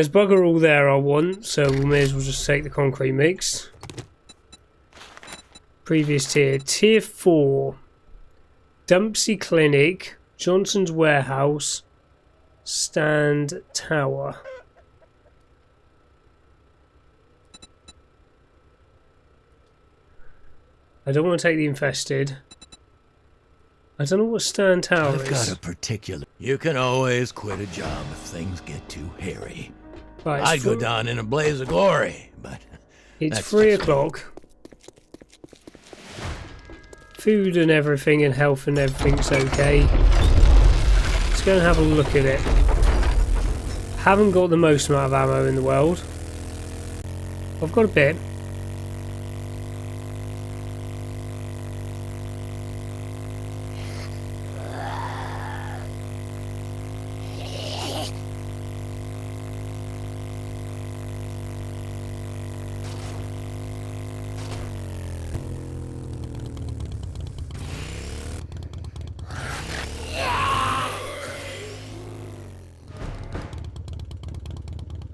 bugger all there I want, so we may as well just take the concrete mix. Previous tier. Tier 4. Dumpsy Clinic, Johnson's Warehouse, Stand Tower. I don't want to take the infested. I don't know what Stand Tower
I've got a particular... You can always quit a job if things get too hairy.
Right,
I'd go down in a blaze of glory, but...
It's 3 o'clock. Food and everything and health and everything's okay. Let's go and have a look at it. Haven't got the most amount of ammo in the world. I've got a bit.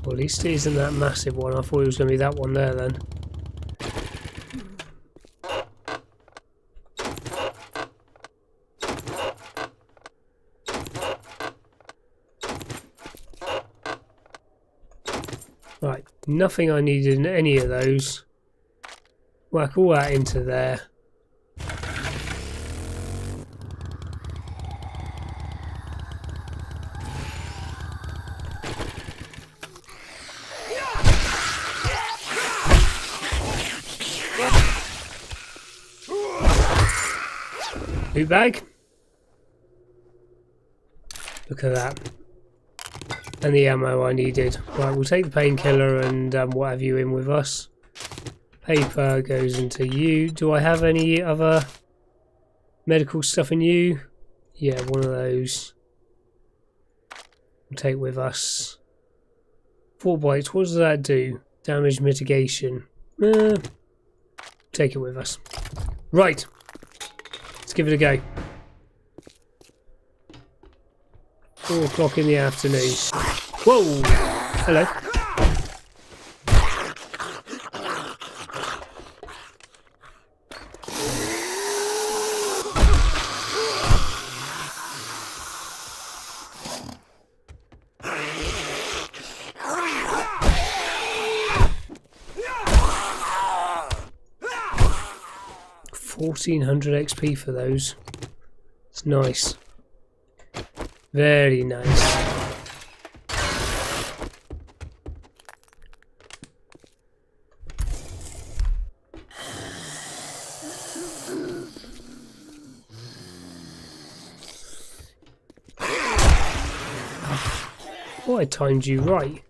Well, at least it isn't that massive one. I thought it was going to be that one there then. Right, nothing I needed in any of those. Whack all that into there. Loot bag. Look at that. And the ammo I needed. Right, we'll take the painkiller and what have you in with us. Paper goes into you. Do I have any other medical stuff in you? Yeah, one of those. We'll take with us. 4 bites. What does that do? Damage mitigation. Take it with us. Right. Let's give it a go. 4 o'clock in the afternoon. Whoa! Hello. $1,400 XP for those. It's nice. Very nice. Oh, I timed you right.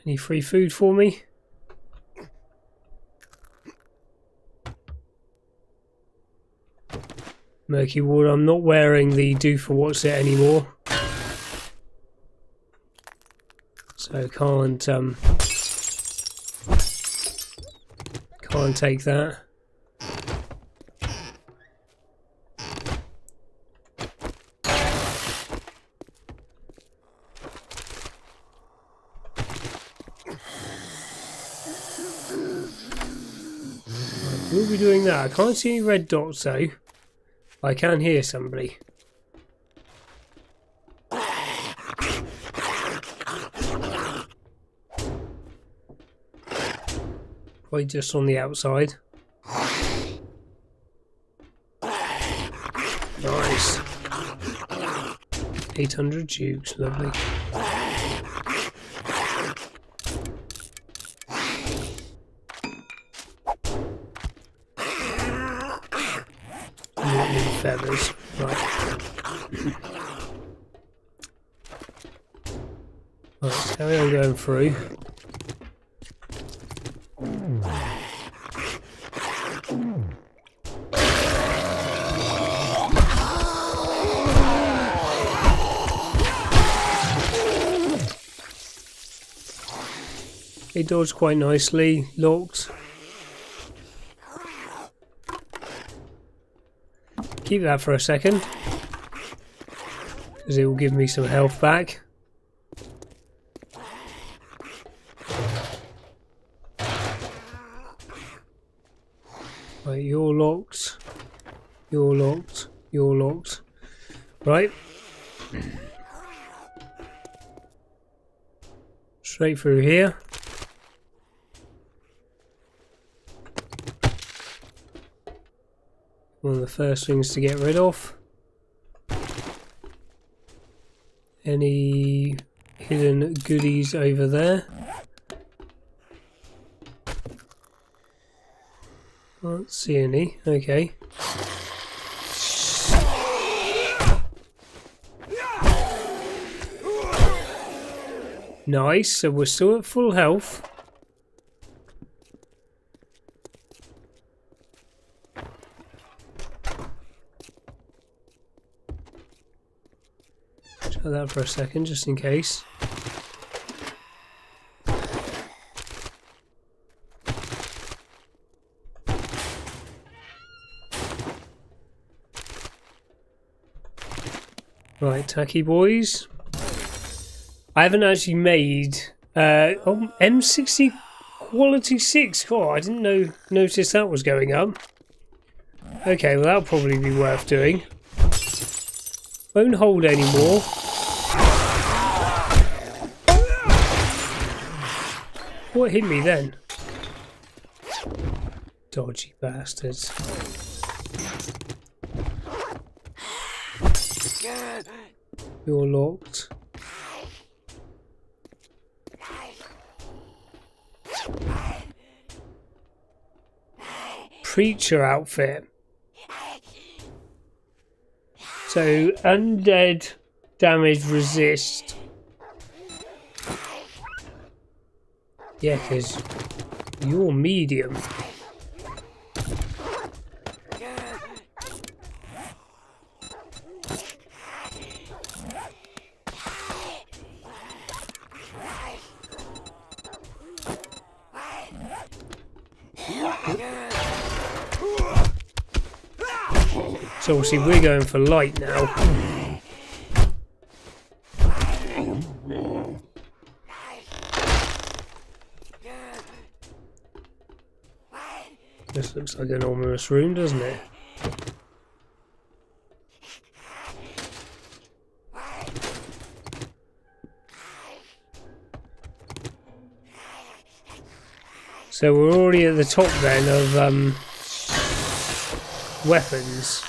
Any free food for me? Murky Ward, I'm not wearing the do for what's it anymore. So can't take that. We'll be doing that. I can't see any red dots though. I can hear somebody. Probably just on the outside. 800 tubes, lovely. Feathers, right. Right, carry on going through. They dodge quite nicely, locked. Keep that for a second, because it will give me some health back. Right, you're locked. You're locked. You're locked. Right. Straight through here. One of the first things to get rid of. Any hidden goodies over there? Can't see any. Okay. Nice, so we're still at full health. Try that for a second, just in case. Right, tacky boys. I haven't actually made M60 quality 6. God, I didn't notice that was going up. Okay, well that'll probably be worth doing. Won't hold anymore. What hit me then? Dodgy bastards. You're locked. Preacher outfit. So undead damage resist. Yeah, because you're medium. So obviously we're going for light now. This looks like an ominous room, doesn't it? So we're already at the top then of weapons.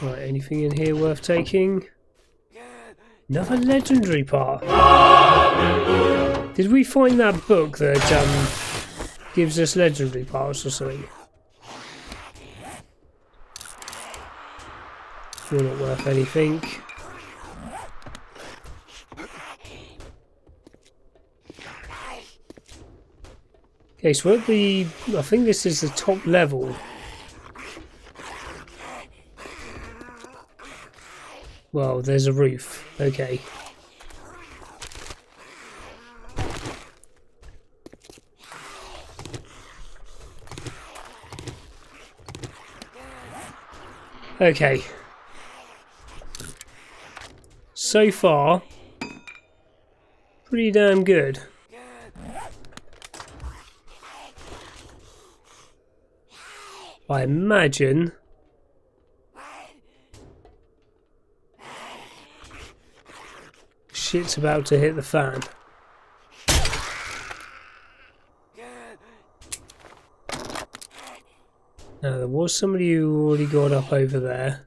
Right, anything in here worth taking? Another legendary part. Did we find that book that gives us legendary parts or something? You're not worth anything. Okay, so we're at the... I think this is the top level. Well, there's a roof. Okay. Okay. So far, pretty damn good. I imagine shit's about to hit the fan. Now there was somebody who already got up over there.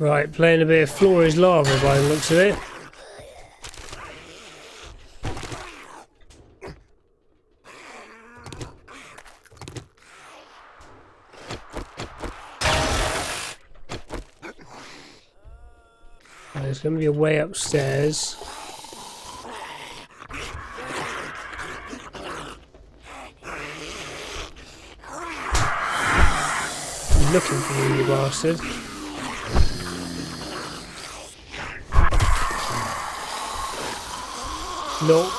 Right, playing a bit of Floor is Lava by the looks of it. There's going to be a way upstairs. I'm looking for you, you bastard. Locked.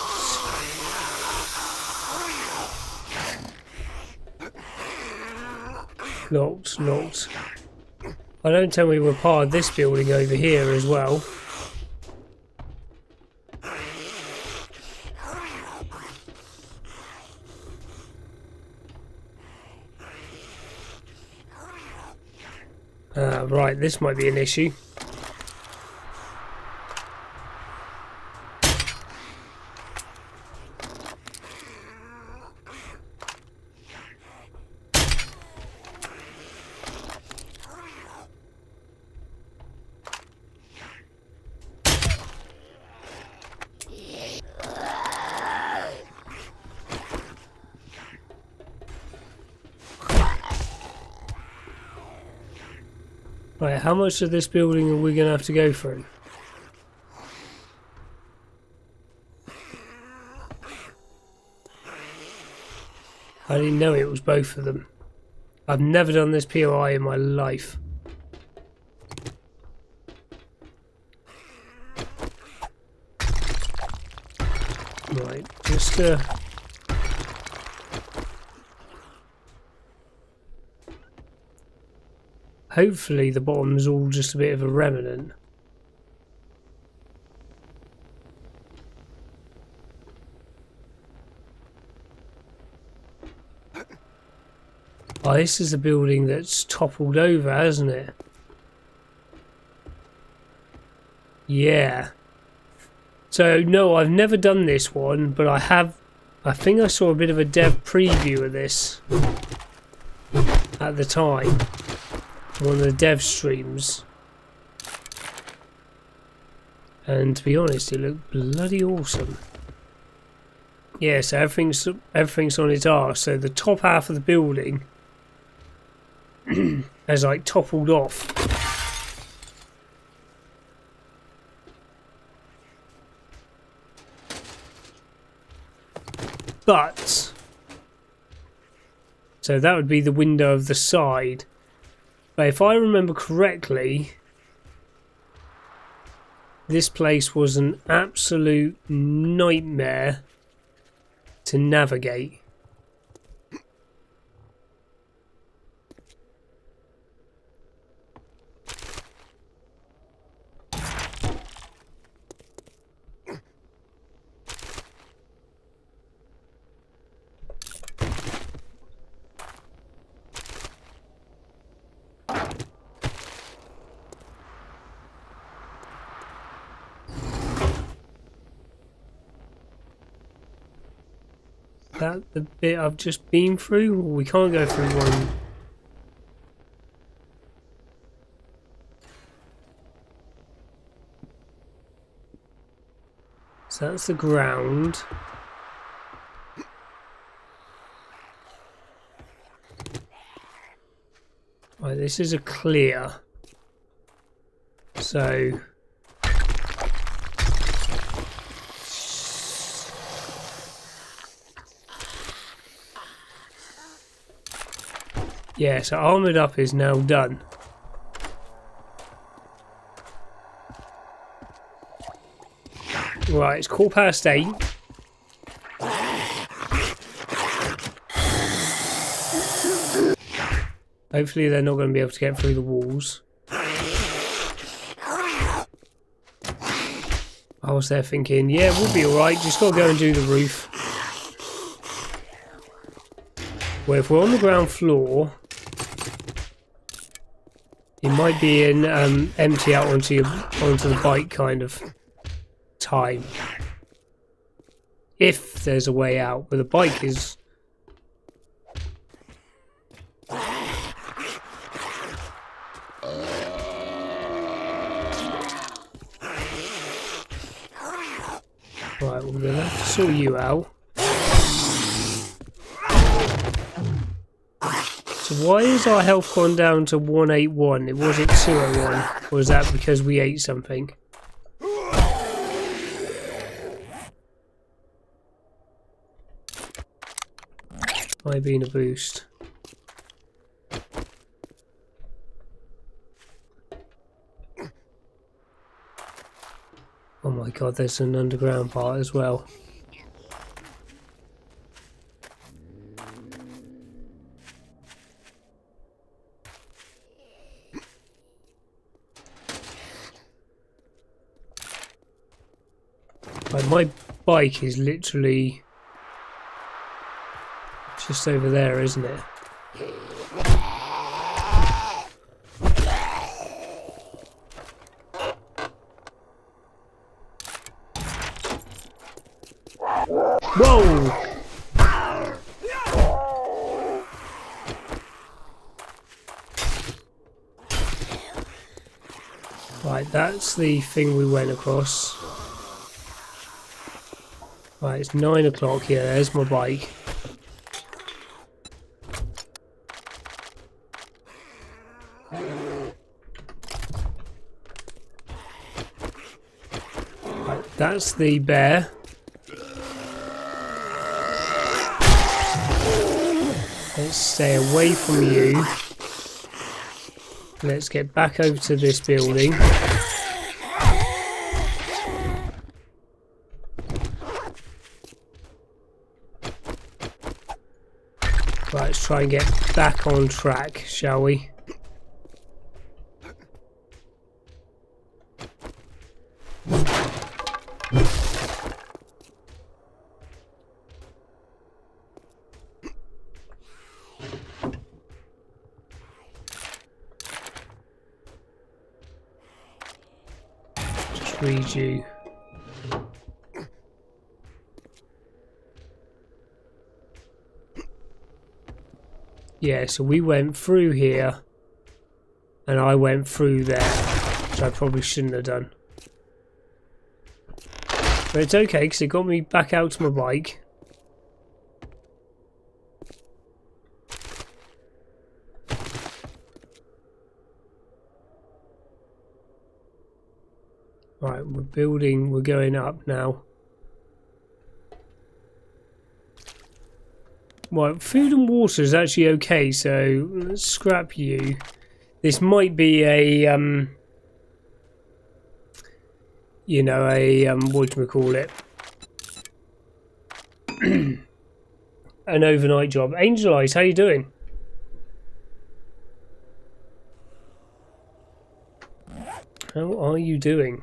Locked, locked. I don't tell me we're part of this building over here as well. Right, this might be an issue. Right, how much of this building are we going to have to go through? I didn't know it was both of them. I've never done this POI in my life. Right, just hopefully the bottom's all just a bit of a remnant. Oh, this is a building that's toppled over, hasn't it? Yeah. So, no, I've never done this one, but I think I saw a bit of a dev preview of this at the time. One of the dev streams. And to be honest, it looked bloody awesome. Yeah, so everything's on its arse. So the top half of the building has like toppled off. But so that would be the window of the side. But if I remember correctly, this place was an absolute nightmare to navigate. That the bit I've just been through? We can't go through one. So that's the ground. Right, this is a clear. So Yeah, so armoured up is now done. Right, it's 8:15. Hopefully they're not going to be able to get through the walls. I was there thinking, yeah, we'll be alright, just got to go and do the roof. Well, if we're on the ground floor, it might be an empty out onto the bike kind of time. If there's a way out, but the bike is... Right, we're going to have to sort you out. So why is our health gone down to 181? It wasn't 201. Or was that because we ate something? Might be in a boost. Oh my god, there's an underground part as well. Like, my bike is literally just over there, isn't it? Whoa! Right, that's the thing we went across. Right, it's 9 o'clock here. There's my bike. Right, that's the bear. Let's stay away from you. Let's get back over to this building. Right, let's try and get back on track, shall we? Just read you. Yeah, so we went through here and I went through there, which I probably shouldn't have done. But it's okay because it got me back out to my bike. Right, we're going up now. Well, food and water is actually okay, so let's scrap you. This might be a, you know, what do we call it? An overnight job. Angel Eyes, how you doing? How are you doing?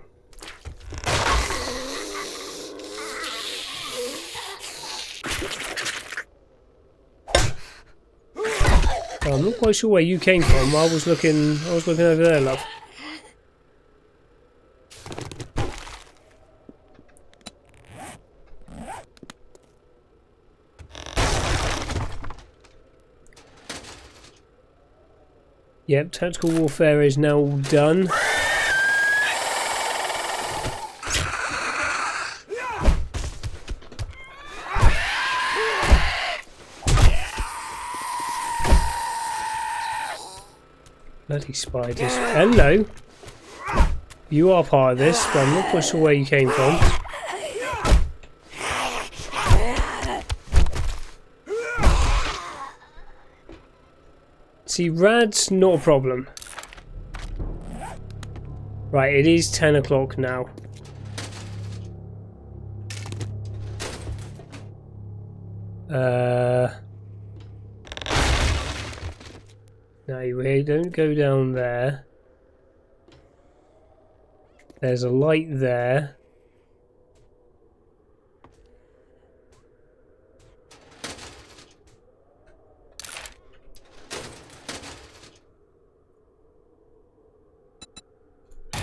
Oh, I'm not quite sure where you came from. I was looking over there, love. Yep, tactical warfare is now done. Bloody spiders. Hello. You are part of this, but I'm not quite sure where you came from. See, rad's not a problem. Right, it is 10 o'clock now. No, we don't go down there. There's a light there.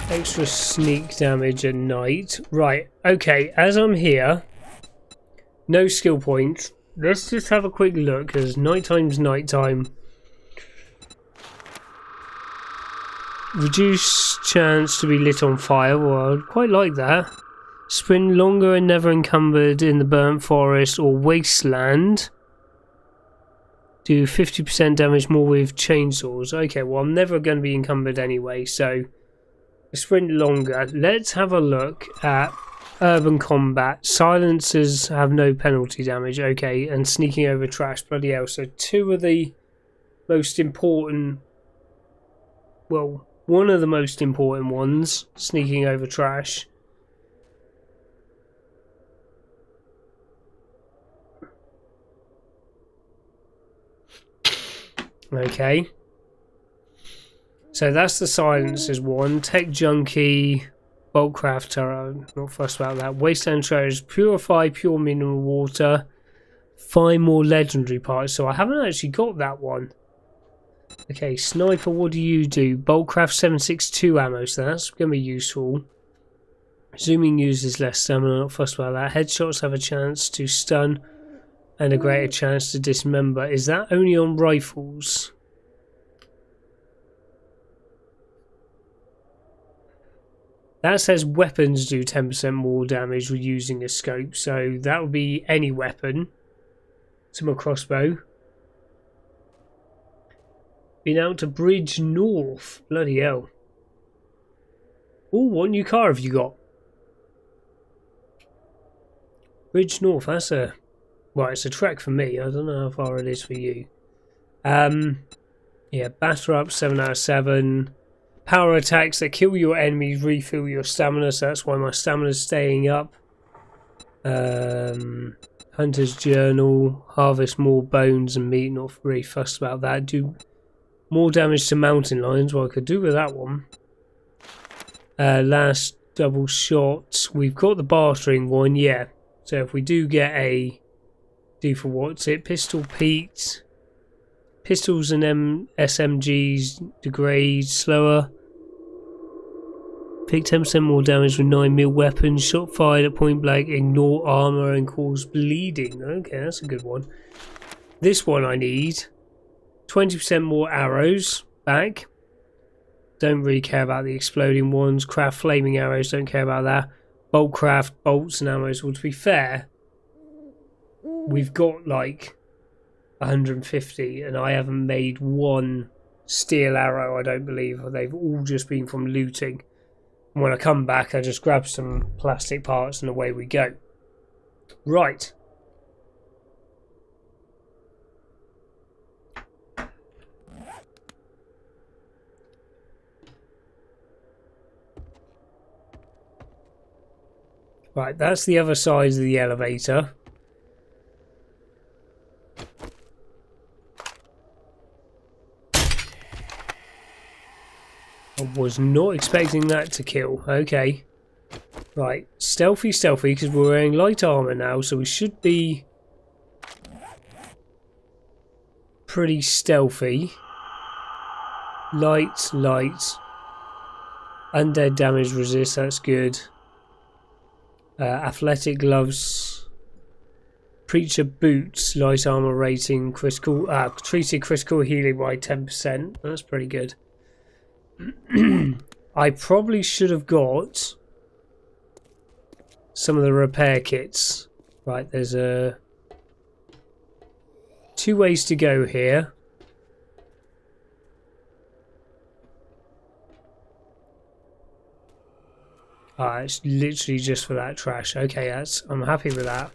Extra sneak damage at night. Right, okay, as I'm here, no skill points. Let's just have a quick look, because nighttime's nighttime. Reduce chance to be lit on fire. Well, I'd quite like that. Sprint longer and never encumbered in the burnt forest or wasteland. Do 50% damage more with chainsaws. Okay, well, I'm never going to be encumbered anyway, so sprint longer. Let's have a look at urban combat. Silencers have no penalty damage. Okay, and sneaking over trash. Bloody hell. So two of the most important, well, one of the most important ones, sneaking over trash. Okay. So that's the silencers one. Tech junkie, bulk crafter, not fussed about that. Wasteland treasures, purify pure mineral water, find more legendary parts. So I haven't actually got that one. Okay, sniper, what do you do? Bulk craft 762 ammo, so that's going to be useful. Zooming uses less stamina, not fussed about that. Headshots have a chance to stun and a greater chance to dismember. Is that only on rifles? That says weapons do 10% more damage with using a scope, so that would be any weapon. To my crossbow. Been out to Bridge North. Bloody hell. Oh, what new car have you got? Bridge North, that's a... Well, it's a trek for me. I don't know how far it is for you. Yeah, batter up, 7 out of 7. Power attacks that kill your enemies refill your stamina, so that's why my stamina's staying up. Hunter's Journal, harvest more bones and meat, not really fussed about that. Do more damage to mountain lions, well I could do with that one. Last double shots, we've got the bartering one, yeah. So if we do get a, do for what's it, Pistol Pete, pistols and SMGs degrade slower. Take 10% more damage with 9mm weapons. Shot fired at point blank, ignore armor and cause bleeding. Okay, that's a good one. This one I need. 20% more arrows back. Don't really care about the exploding ones. Craft flaming arrows, don't care about that. Bulk craft bolts and arrows. Well, to be fair, we've got like 150 and I haven't made one steel arrow, I don't believe. They've all just been from looting. And when I come back, I just grab some plastic parts and away we go. Right. Right, that's the other side of the elevator. I was not expecting that to kill. Okay. Right, stealthy, because we're wearing light armor now, so we should be pretty stealthy. Light. Undead damage resist, that's good. Athletic gloves. Preacher boots, light armor rating, critical, treated critical healing by 10%. That's pretty good. I probably should have got some of the repair kits. Right, there's two ways to go here. It's literally just for that trash. Okay, I'm happy with that.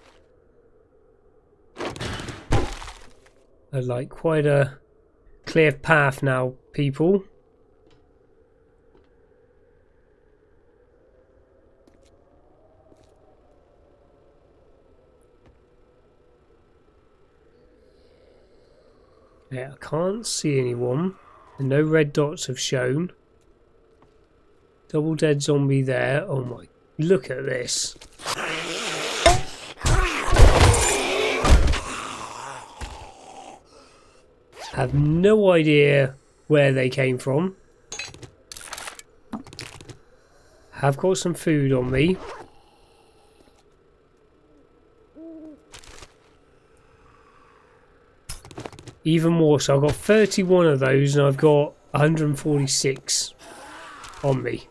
I'd like quite a clear path now, people. Yeah, I can't see anyone. And no red dots have shown. Double dead zombie there. Oh my, look at this. Have no idea where they came from. Have got some food on me. Even more, so I've got 31 of those and I've got 146 on me.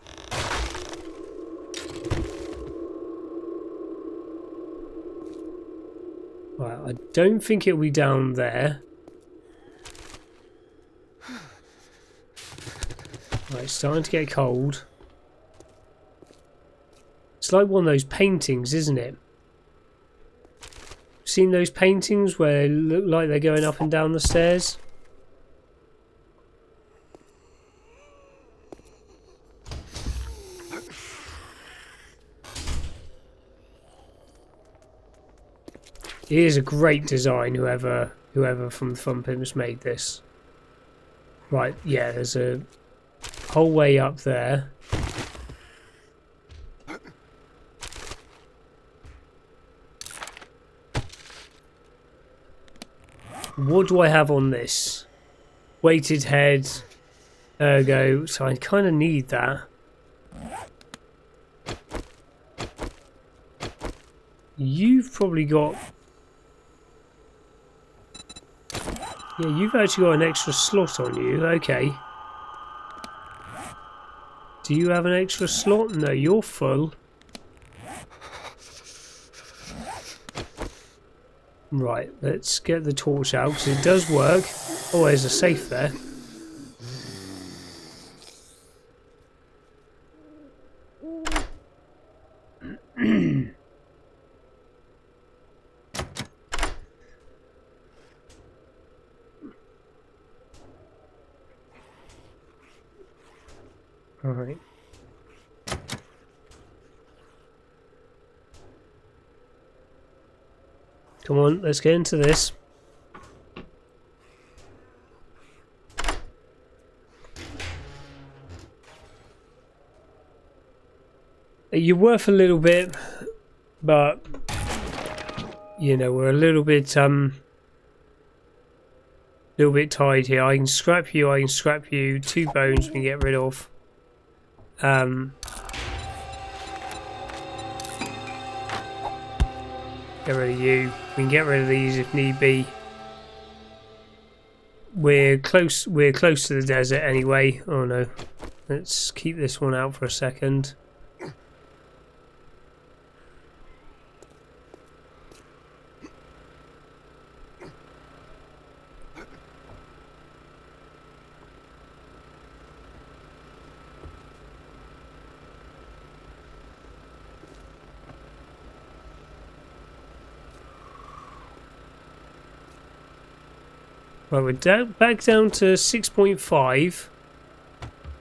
Right, I don't think it'll be down there. Right, it's starting to get cold. It's like one of those paintings, isn't it? Seen those paintings where they look like they're going up and down the stairs? It is a great design, whoever from Fun Pimps made this. Right, yeah, there's a whole way up there. What do I have on this? Weighted head, ergo, so I kind of need that. You've probably got... Yeah, you've actually got an extra slot on you, okay. Do you have an extra slot? No, you're full. Right, let's get the torch out because it does work. Oh, there's a safe there. All right. Come on, let's get into this. You're worth a little bit, but you know we're a little bit tied here. I can scrap you. 2 bones we can get rid of. Get rid of you. We can get rid of these if need be. We're close to the desert anyway. Oh no. Let's keep this one out for a second. Right, we're back down to 6.5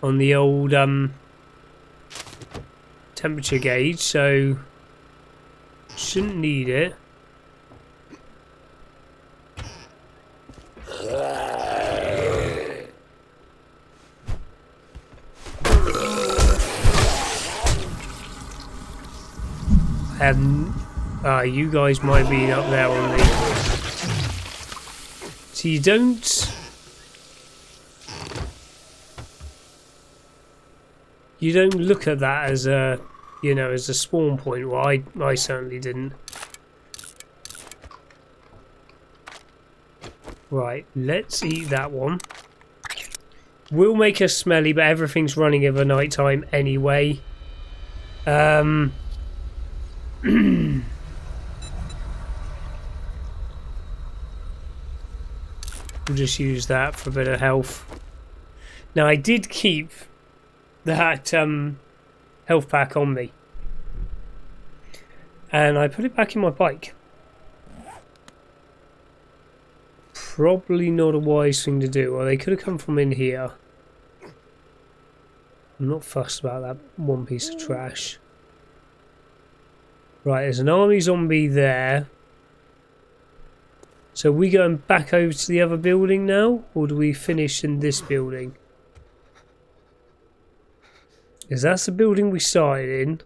on the old temperature gauge, so shouldn't need it. You guys might be up there on the... So you don't look at that as a, you know, as a spawn point. Well, I certainly didn't. Right, let's eat that one. Will make us smelly, but everything's running over night time anyway. We'll just use that for a bit of health. Now I did keep that health pack on me, and I put it back in my bike. Probably not a wise thing to do. Well, they could have come from in here. I'm not fussed about that one piece of trash. Right, there's an army zombie there. So are we going back over to the other building now? Or do we finish in this building? Because that's the building we started in.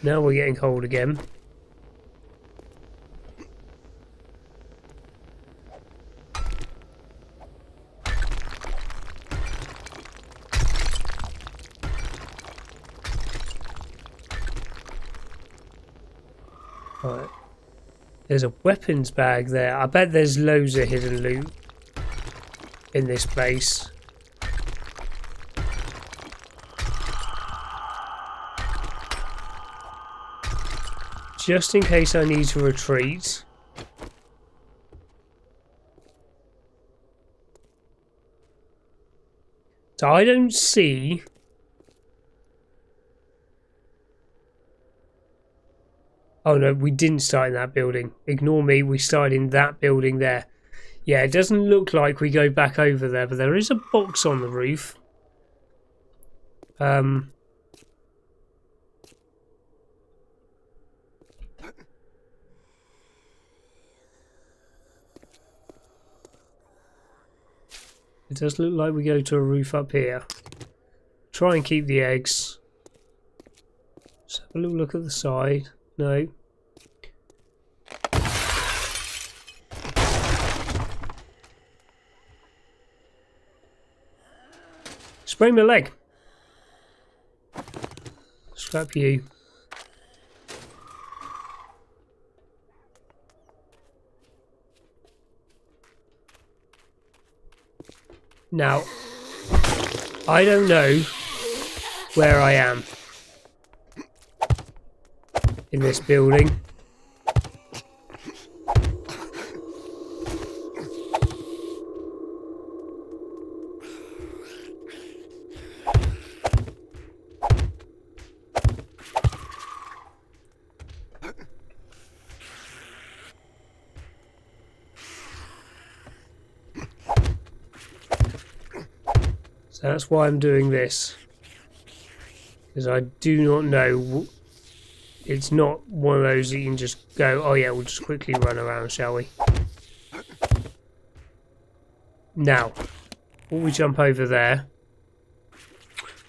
Now we're getting cold again. Right. There's a weapons bag there. I bet there's loads of hidden loot in this place. Just in case I need to retreat. So I don't see... Oh no, we didn't start in that building. Ignore me, we started in that building there. Yeah, it doesn't look like we go back over there, but there is a box on the roof. It does look like we go to a roof up here. Try and keep the eggs. Just have a little look at the side. No. Sprain my leg. Scrap you. Now, I don't know where I am in this building. So that's why I'm doing this, because I do not know. It's not one of those that you can just go, oh yeah, we'll just quickly run around, shall we? Now, will we jump over there?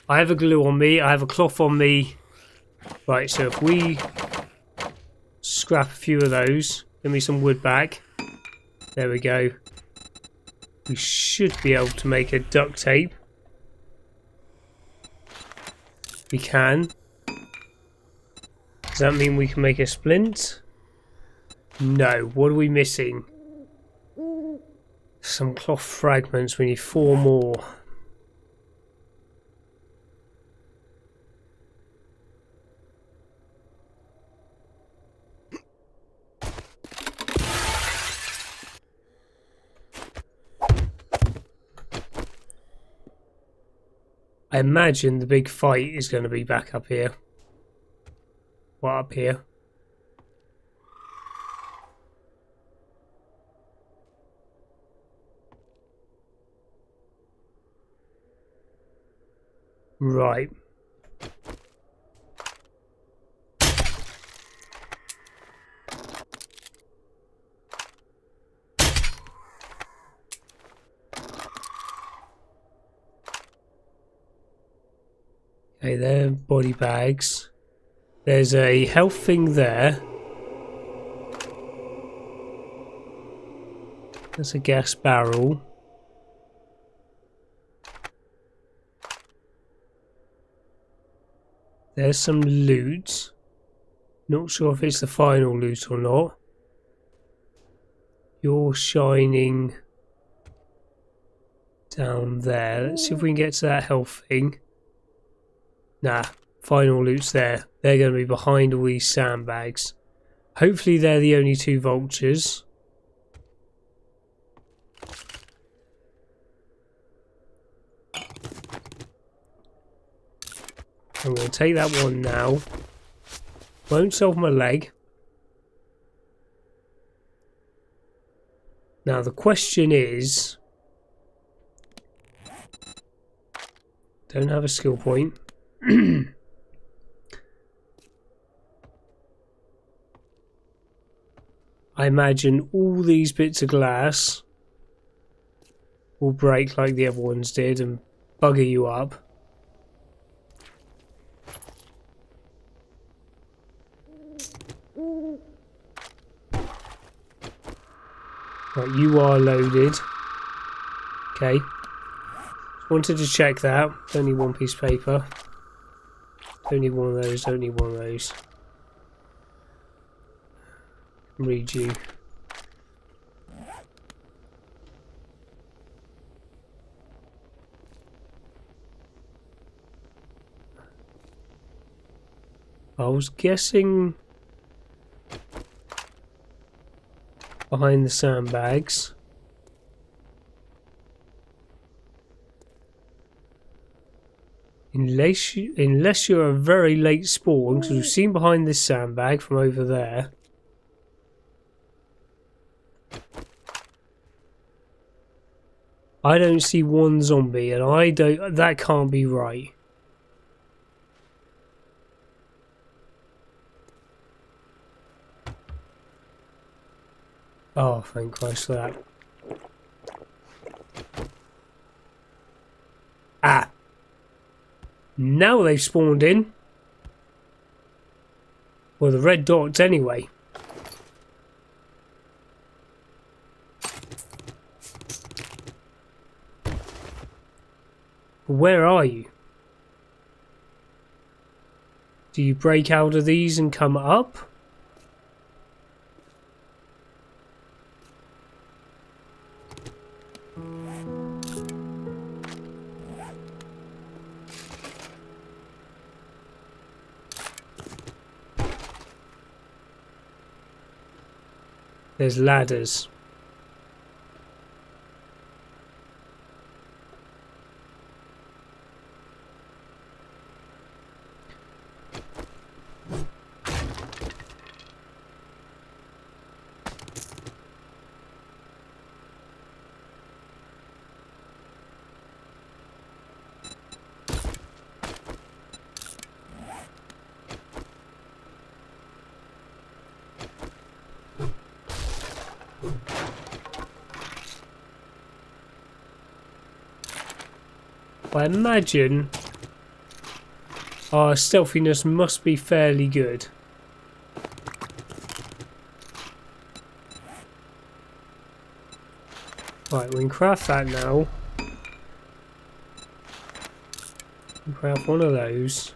I have a glue on me, I have a cloth on me. Right, so if we scrap a few of those, give me some wood back. There we go. We should be able to make a duct tape. We can. Does that mean we can make a splint? No. What are we missing? Some cloth fragments. We need 4 more. I imagine the big fight is going to be back up here. Well, up here. Right. Okay, they're body bags. There's a health thing there. That's a gas barrel. There's some loot. Not sure if it's the final loot or not. You're shining down there. Let's see if we can get to that health thing. Nah, final loot's there. They're going to be behind all these sandbags. Hopefully they're the only 2 vultures. I'm going to take that one now. Won't solve my leg. Now the question is... Don't have a skill point. I imagine all these bits of glass will break like the other ones did and bugger you up. Right, you are loaded. Okay. Wanted to check that. Don't need one piece of paper. Don't need one of those. Don't need one of those. Read you. I was guessing behind the sandbags. Unless you're a very late spawn, because we've seen behind this sandbag from over there. I don't see one zombie, and I don't. That can't be right. Oh, thank Christ for that. Ah. Now they've spawned in. Well, the red dots anyway. Where are you? Do you break out of these and come up? There's ladders. I imagine our stealthiness must be fairly good. Right, we can craft that now. Craft one of those.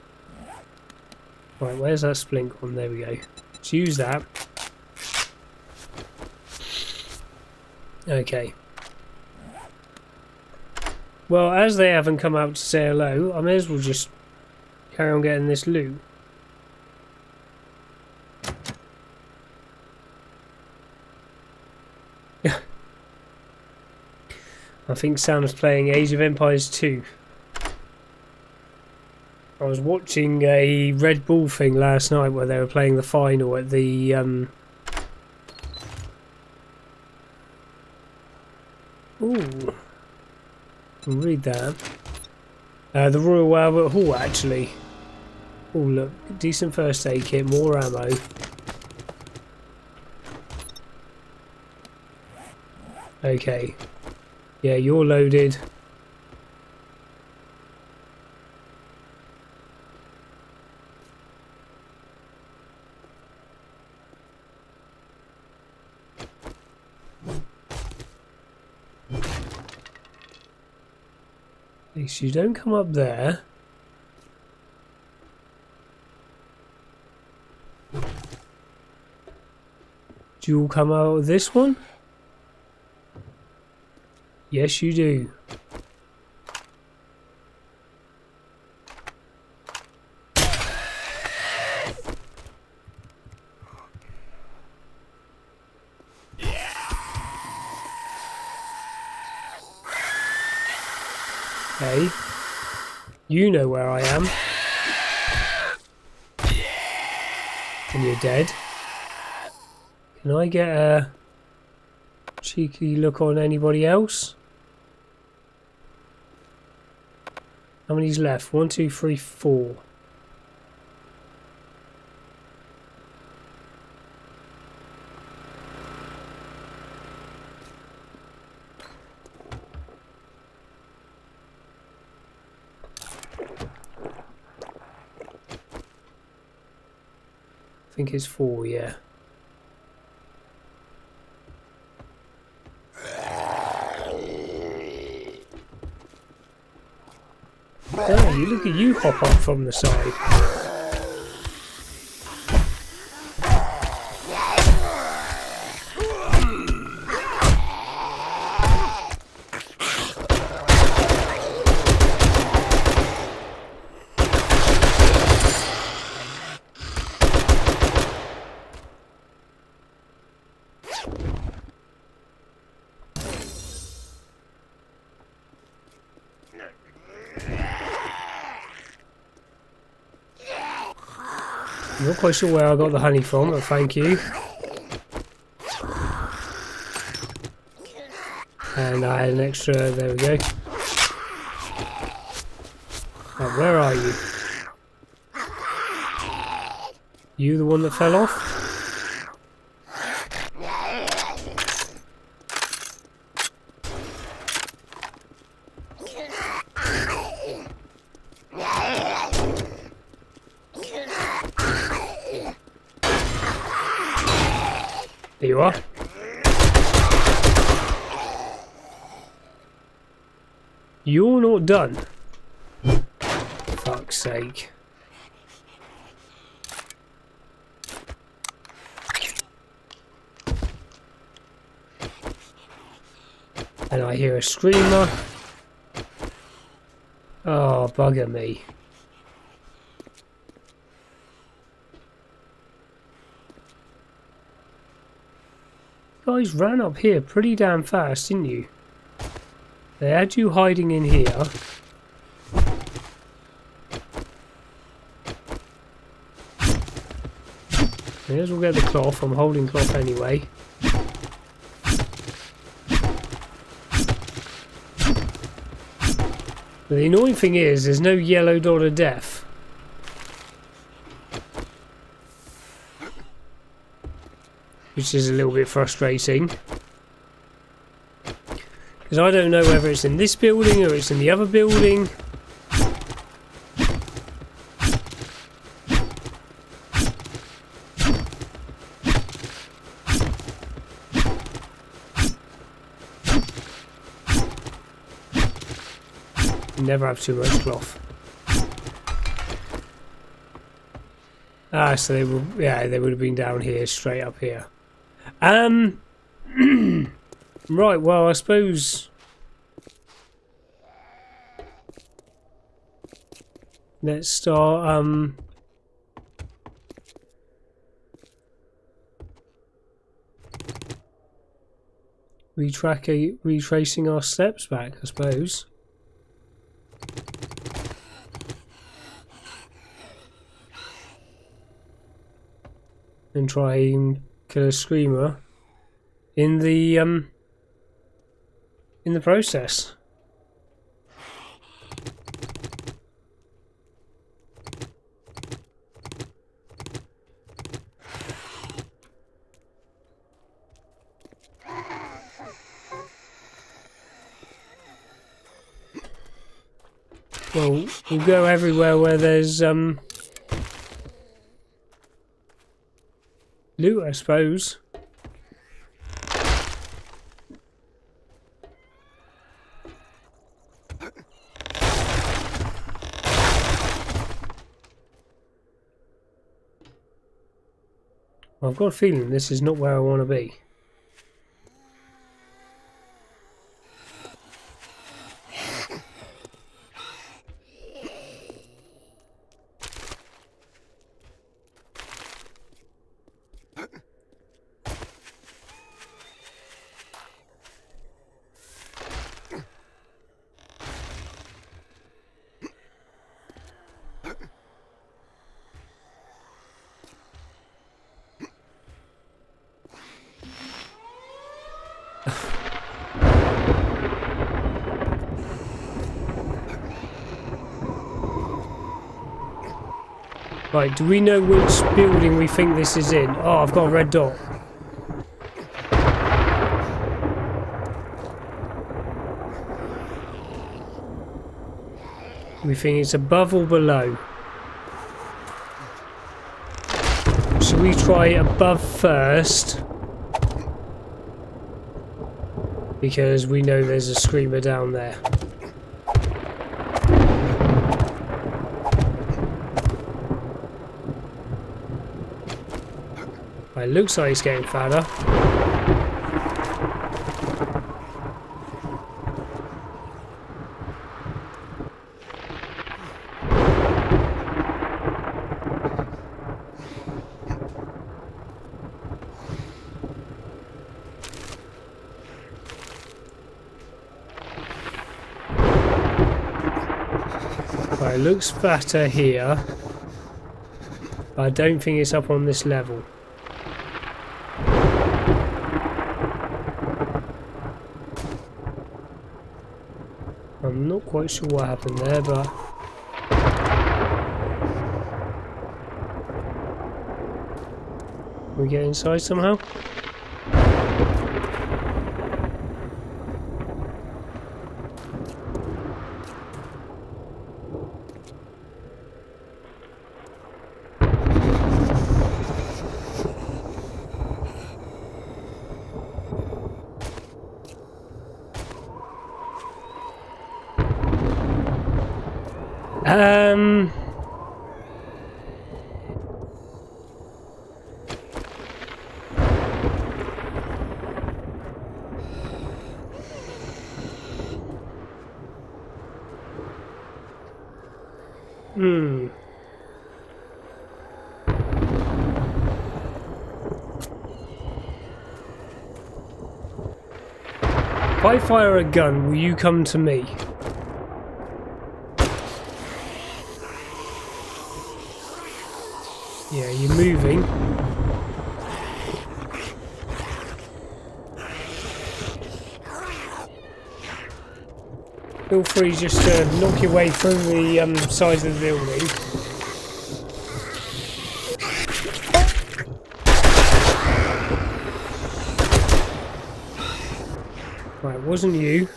Right, where's that splink one? There we go. Let's use that. Okay. Well, as they haven't come out to say hello, I may as well just carry on getting this loot. I think Sam's playing Age of Empires 2. I was watching a Red Bull thing last night where they were playing the final at the Ooh. Read that. The Royal Albert Hall, actually. Oh, look. Decent first aid kit. More ammo. Okay. Yeah, you're loaded. At least you don't come up there. Do you all come out of this one? Yes, you do. Okay. You know where I am. And you're dead. Can I get a cheeky look on anybody else. How many's left? 1, 2, 3, 4. I think it's 4, yeah. Oh, you look at you hop up from the side. I'm not quite sure where I got the honey from, but thank you. And I had an extra, there we go. Right, where are you? You the one that fell off? There you are. You're not done. Fuck's sake. And I hear a screamer. Oh, bugger me. You guys ran up here pretty damn fast, didn't you? They had you hiding in here. May as well get the cloth. I'm holding cloth anyway. But the annoying thing is, there's no yellow dot of death. Which is a little bit frustrating. Because I don't know whether it's in this building or it's in the other building. Never have too much cloth. Ah, so they were, yeah, they would have been down here, straight up here. Right, well, I suppose let's start retracing our steps back, I suppose. And try and kill a screamer in the process. Well, we'll go everywhere where there's loot, I suppose. I've got a feeling this is not where I want to be. Right, do we know which building we think this is in? Oh, I've got a red dot. We think it's above or below. Should we try above first? Because we know there's a screamer down there. It looks like it's getting fatter. Right, it looks fatter here. But I don't think it's up on this level. I'm not quite sure what happened there, but we get inside somehow. If I fire a gun, will you come to me? Yeah, you're moving. Feel free just to knock your way through the sides of the building. Right, it wasn't you.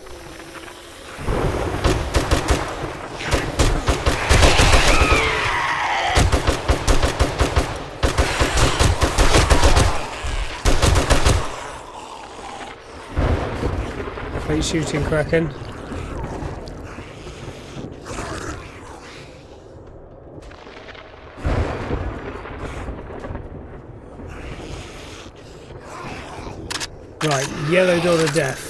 Great shooting, Kraken. Right, yellow dot of death.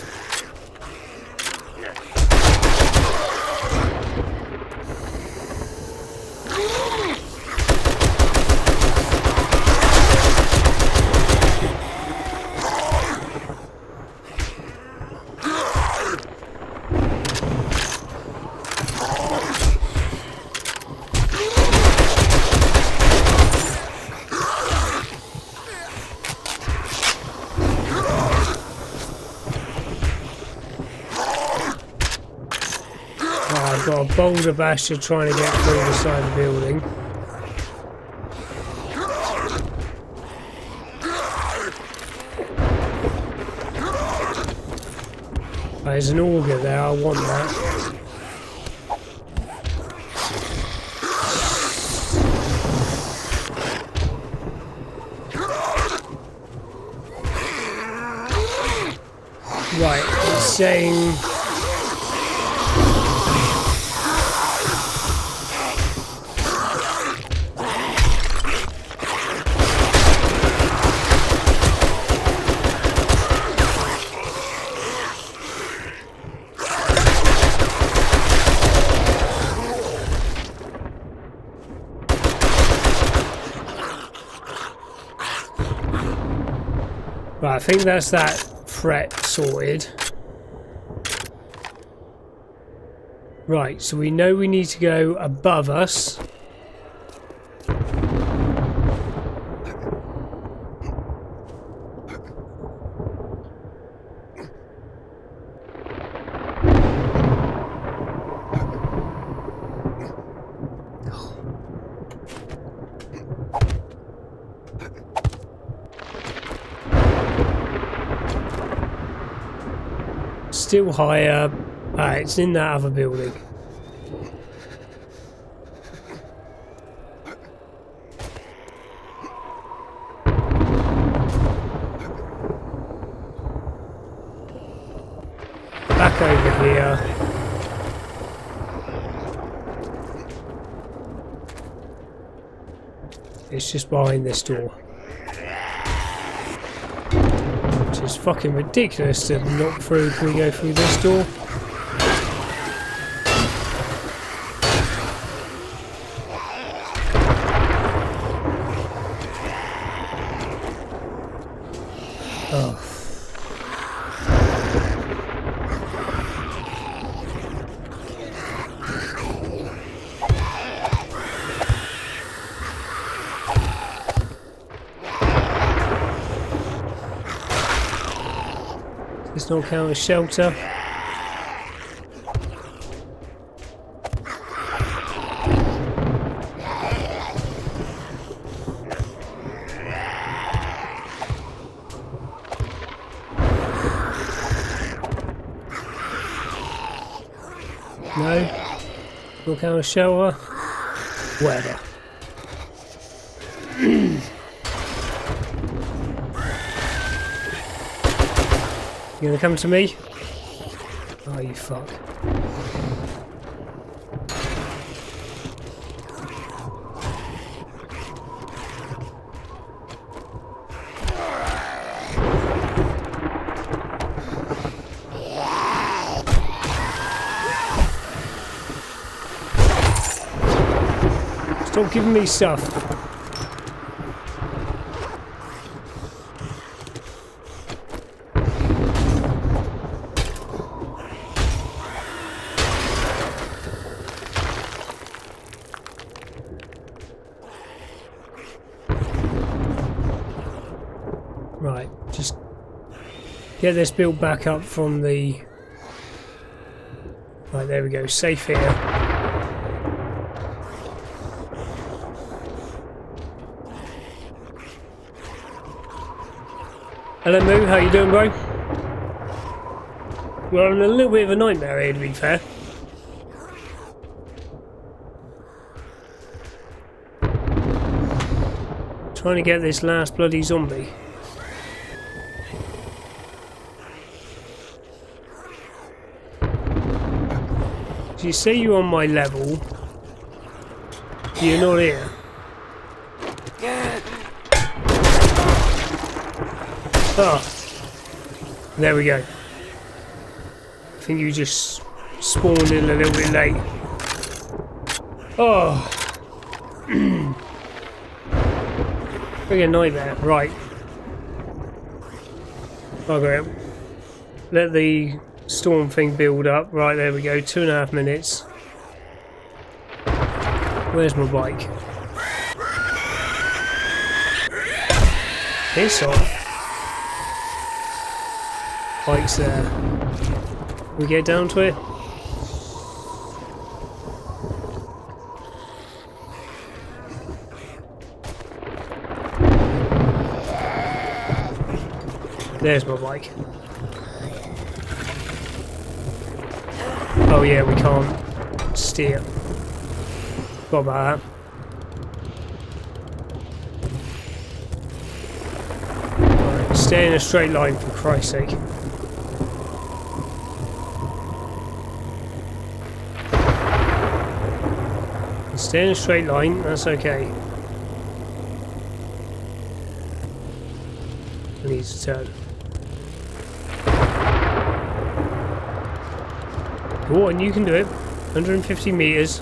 I've got a boulder basher trying to get through the side of the building. There's an auger there, I want that. Right, it's saying... Right, I think that's that threat sorted. Right, so we know we need to go above us. Still higher. It's in that other building. Back over here. It's just behind this door. Which is fucking ridiculous to knock through. Can we go through this door? Oh. This don't count as shelter. No. Don't count as shelter. Whatever. You gonna come to me? Oh, you fuck. Stop giving me stuff. Right, just get this built back up from the... Right, there we go, safe here. Hello Moo, how you doing, bro? We're having a little bit of a nightmare here, to be fair. Trying to get this last bloody zombie. So you say you're on my level, you're not here. Oh, there we go. I think you just spawned in a little bit late. Oh, friggin' nightmare. Right. Okay. Let the storm thing build up. Right, there we go. 2.5 minutes. Where's my bike? Piss off. Bike's there. We get down to it. There's my bike. Oh yeah, we can't steer. What about that? Right, stay in a straight line for Christ's sake. Stay in a straight line, that's okay. I need to turn. Go on, you can do it. 150 meters.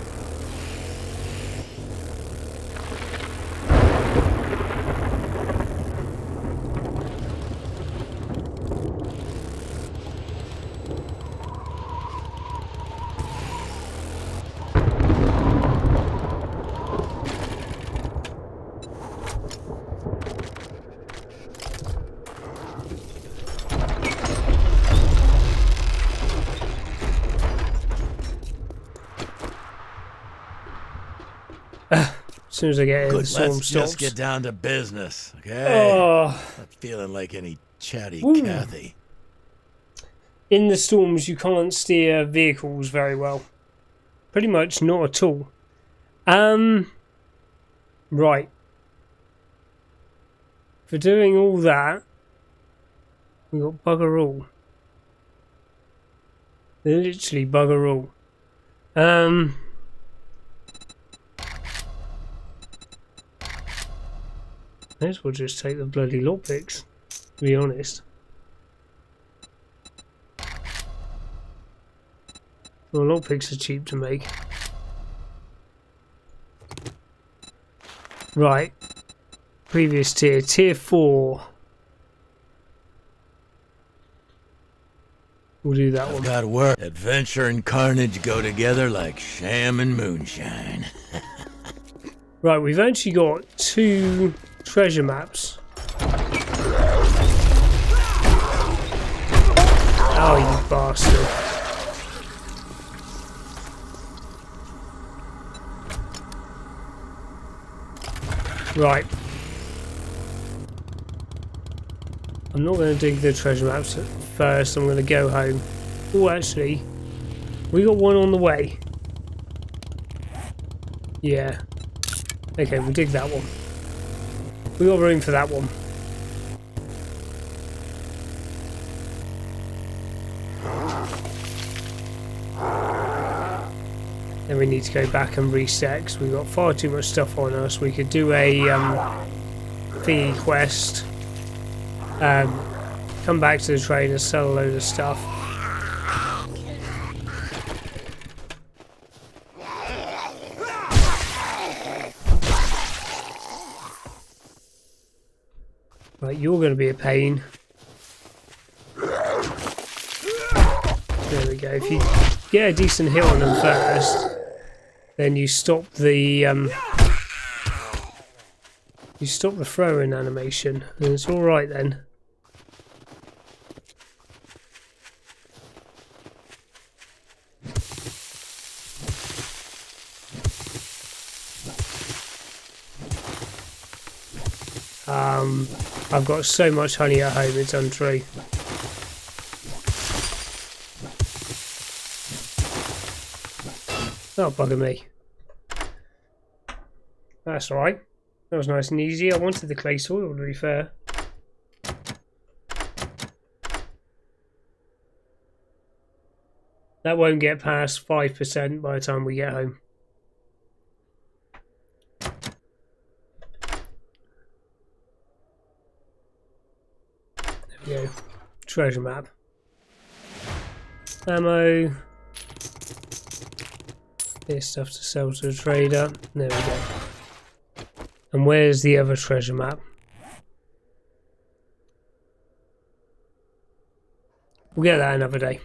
As soon as I get in, the storm
Let's
stops.
just get down to business, okay?
Oh,
Not feeling like any chatty
Ooh.
Cathy.
in the storms you can't steer vehicles very well. Pretty much not at all. Right. For doing all that, we got bugger all. Literally bugger all. May as well just take the bloody lockpicks, to be honest. Well, lockpicks are cheap to make. Right. Previous tier. Tier 4. We'll do that one.
Got work. Adventure and carnage go together like sham and moonshine.
Right, we've actually got 2 treasure maps. Oh, you bastard. Right. I'm not going to dig the treasure maps first. I'm going to go home. Oh, actually, we got one on the way. Yeah. Okay, we'll dig that one. We got room for that one. Then we need to go back and reset because we've got far too much stuff on us. We could do a thingy quest. Come back to the trader, sell a load of stuff. Right, you're going to be a pain. There we go. If you get a decent hit on them first, then you stop the throwing animation, and it's all right then. I've got so much honey at home, it's untrue. Oh, bugger me. That's alright. That was nice and easy. I wanted the clay soil, to be fair. That won't get past 5% by the time we get home. There we go. Treasure map. Ammo. Here's stuff to sell to the trader. There we go. And where's the other treasure map? We'll get that another day.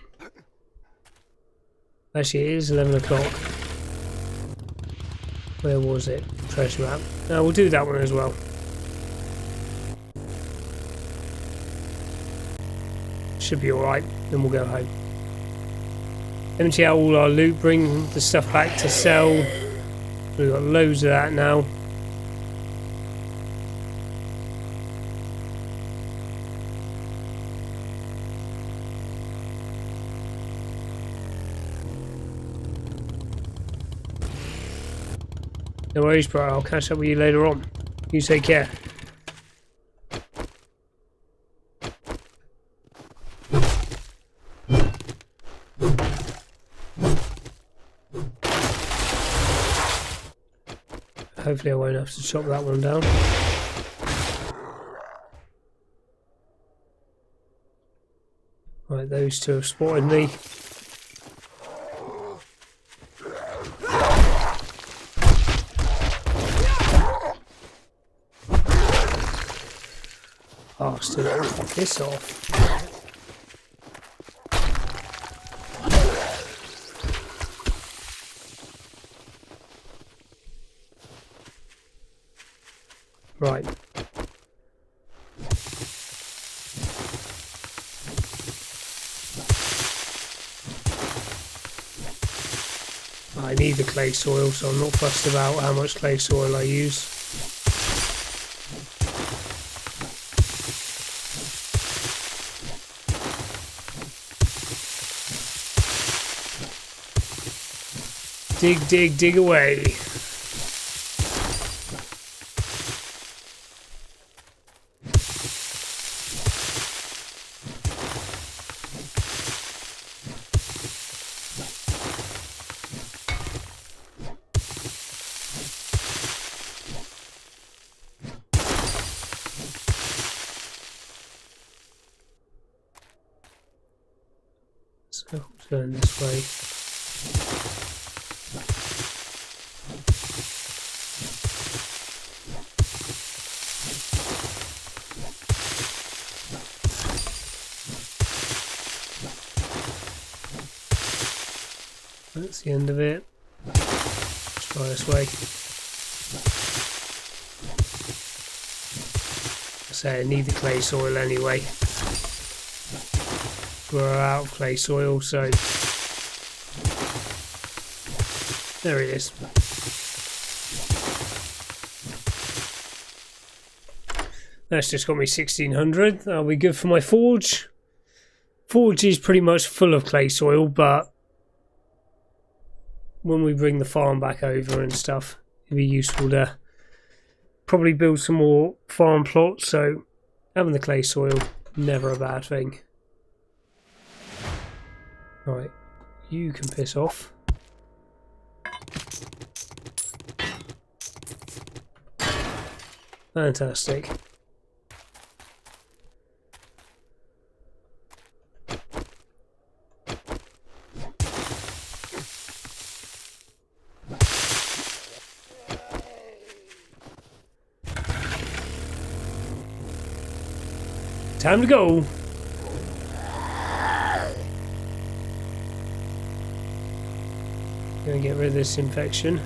Actually, it is 11 o'clock. Where was it? Treasure map. No, we'll do that one as well. Should be alright. Then we'll go home. Empty out all our loot, bring the stuff back to sell. We've got loads of that now. No worries, bro. I'll catch up with you later on. You take care. Hopefully I won't have to chop that one down. Right, those two have spotted me. Bastard, piss off. Right. I need the clay soil, so I'm not fussed about how much clay soil I use. Dig, dig, dig away. So turn this way. That's the end of it. Let's try this way. I say I need the clay soil anyway. We're out of clay soil, so there it is. That's just got me 1600. That'll be good for my forge. Forge is pretty much full of clay soil, but when we bring the farm back over and stuff, it'd be useful to probably build some more farm plots, so having the clay soil, never a bad thing. Right, you can piss off. Fantastic. Time to go. Gonna get rid of this infection.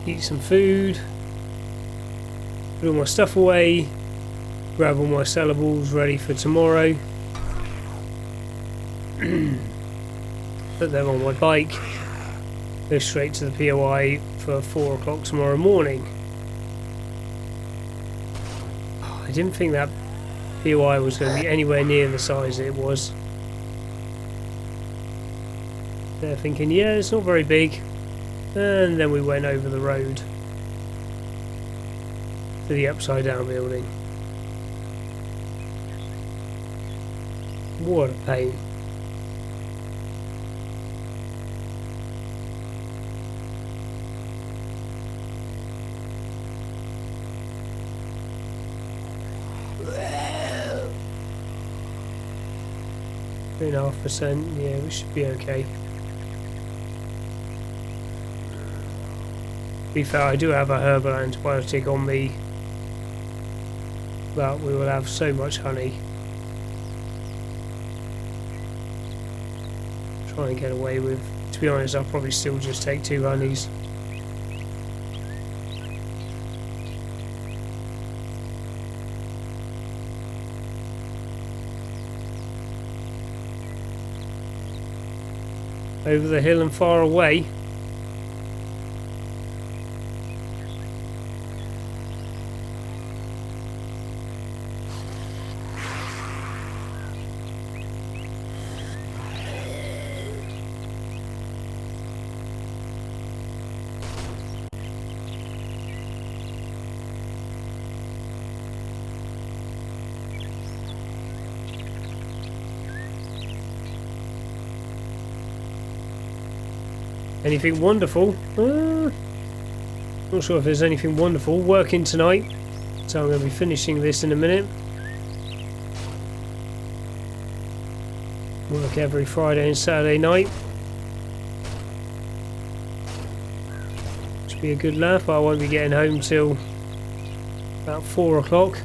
Eat some food. Put all my stuff away. Grab all my sellables ready for tomorrow. Put them on my bike. Go straight to the POI for 4 o'clock tomorrow morning. I didn't think that POI was going to be anywhere near the size it was. They're thinking, yeah, it's not very big. And then we went over the road to the upside down building. What a pain. Three and a half %, yeah, we should be okay. To be fair, I do have a herbal antibiotic on me, but we will have so much honey. Try and get away with. To be honest, I'll probably still just take 2 honeys. Over the hill and far away. Anything wonderful? Not sure if there's anything wonderful. Working tonight, so I'm going to be finishing this in a minute. Work every Friday and Saturday night. Should be a good laugh. I won't be getting home till about 4 o'clock,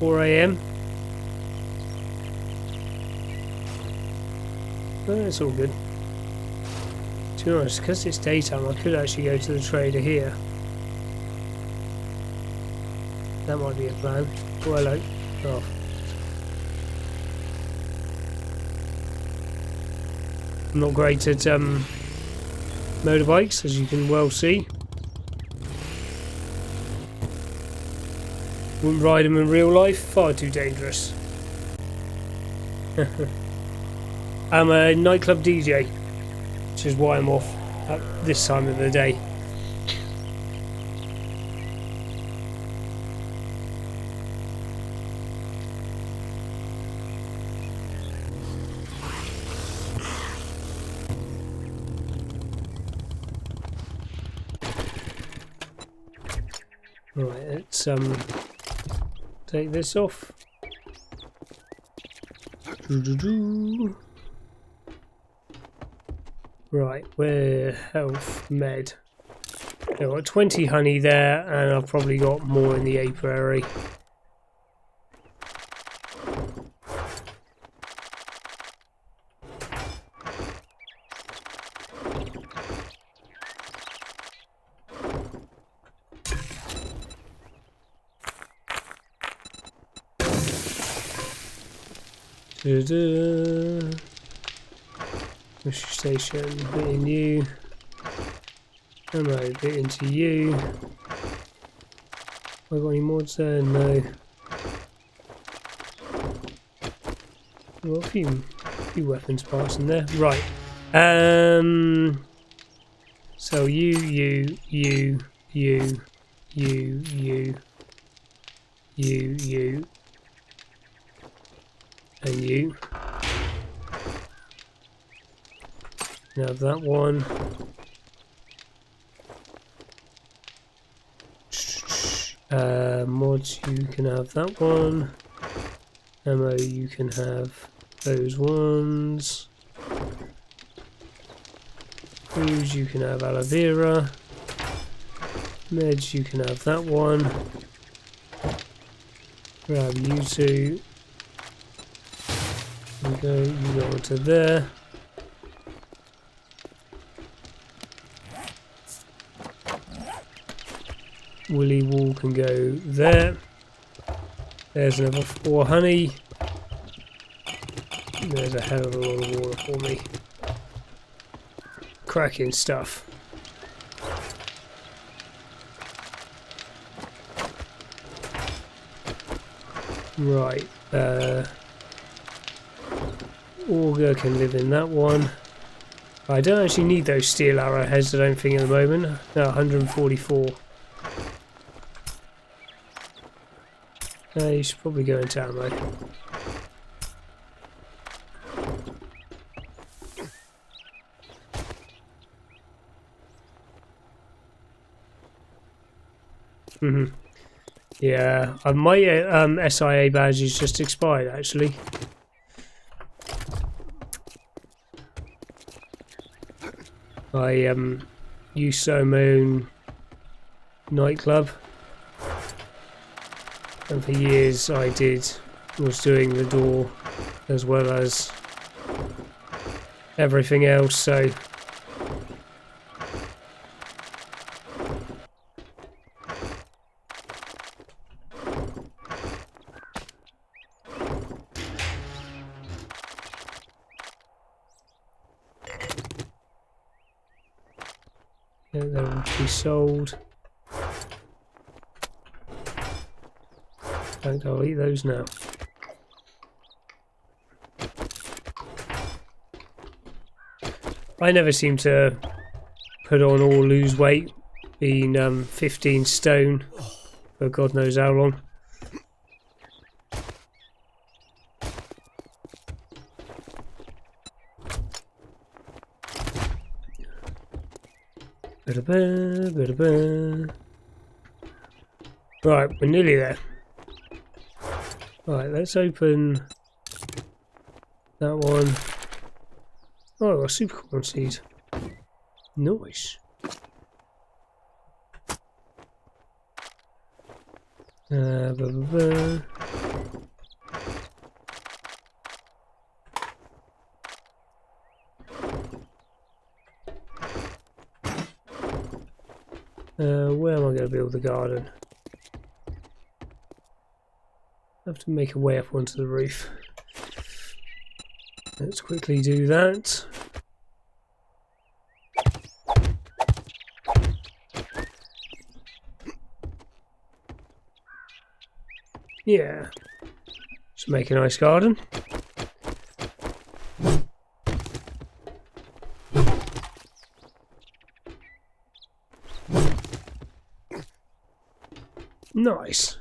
4 AM. It's all good. To be honest, because it's daytime, I could actually go to the trader here. That might be a plan. Oh, hello. Oh. I'm not great at motorbikes, as you can well see. Wouldn't ride them in real life, far too dangerous. I'm a nightclub DJ. which is why I'm off at this time of the day. Right, let's take this off. Right, where health med. I've got 20 honey there, and I've probably got more in the apiary. Push station, bit in you. Ammo, bit into you. Have I got any mods there? No. Got a few weapons parts in there. Right. So you, and you. Now that one. Mods, you can have that one. Ammo, you can have those ones. Crews, you can have aloe vera. Meds, you can have that one. Grab you two. You go onto there. Willy Wall can go there. There's another 4 honey. There's a hell of a lot of water for me. Kraken stuff. Right. Auger can live in that one. I don't actually need those steel arrowheads, I don't think, at the moment. No, 144. You should probably go into ammo. Yeah, my SIA badge is just expired actually. I used to own my own nightclub. And for years was doing the door as well as everything else, so yeah, they will be sold. I'll eat those now. I never seem to put on or lose weight, being 15 stone for God knows how long. Right, we're nearly there. Right, let's open that one. Oh, a supercorn seed. Nice. Blah, blah, blah. Where am I going to build the garden? I have to make a way up onto the roof. Let's quickly do that. Yeah. Just make a nice garden. Nice.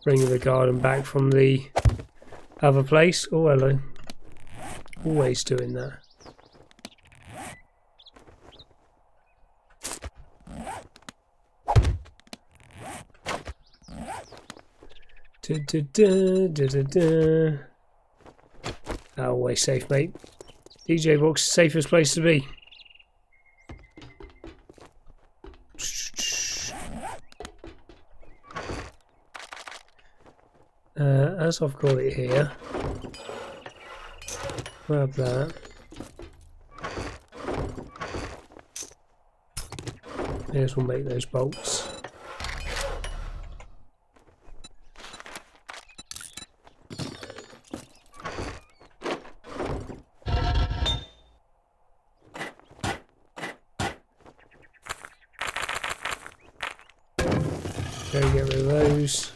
Bringing the garden back from the other place. Oh, hello. Always doing that. Da, da, da, da, da, da. Always safe, mate. DJ box, safest place to be. As I've got it here, grab that. May as well make those bolts. Go get rid of those.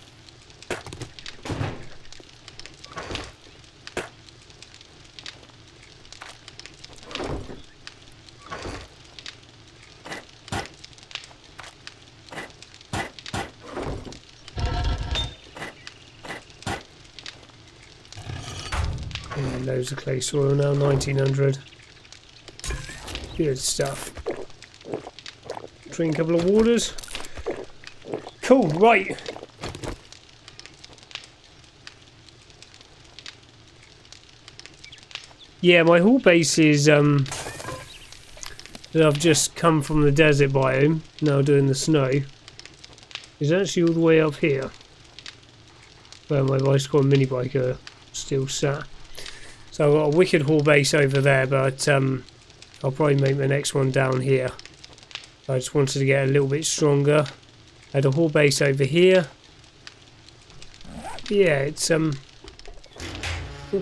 And loads of clay soil now, 1900. Good stuff. Drink a couple of waters. Cool, right. Yeah, my haul base is that I've just come from the desert biome, now doing the snow, is actually all the way up here, where my bicycle and mini bike are still sat. So I've got a wicked haul base over there, but I'll probably make the next one down here. I just wanted to get a little bit stronger. I had a haul base over here. Yeah, it's not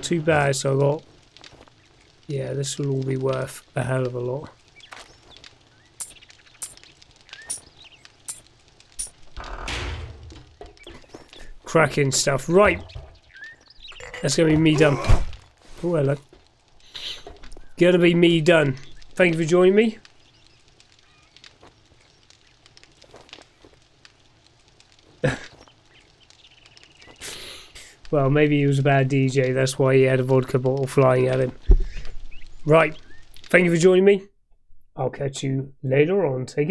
too bad. So I got, yeah, this will all be worth a hell of a lot. Kraken stuff, right? That's gonna be me done. Oh, hello. Gonna be me done. Thank you for joining me. Well, maybe he was a bad DJ, that's why he had a vodka bottle flying at him. Right, thank you for joining me. I'll catch you later on. Take it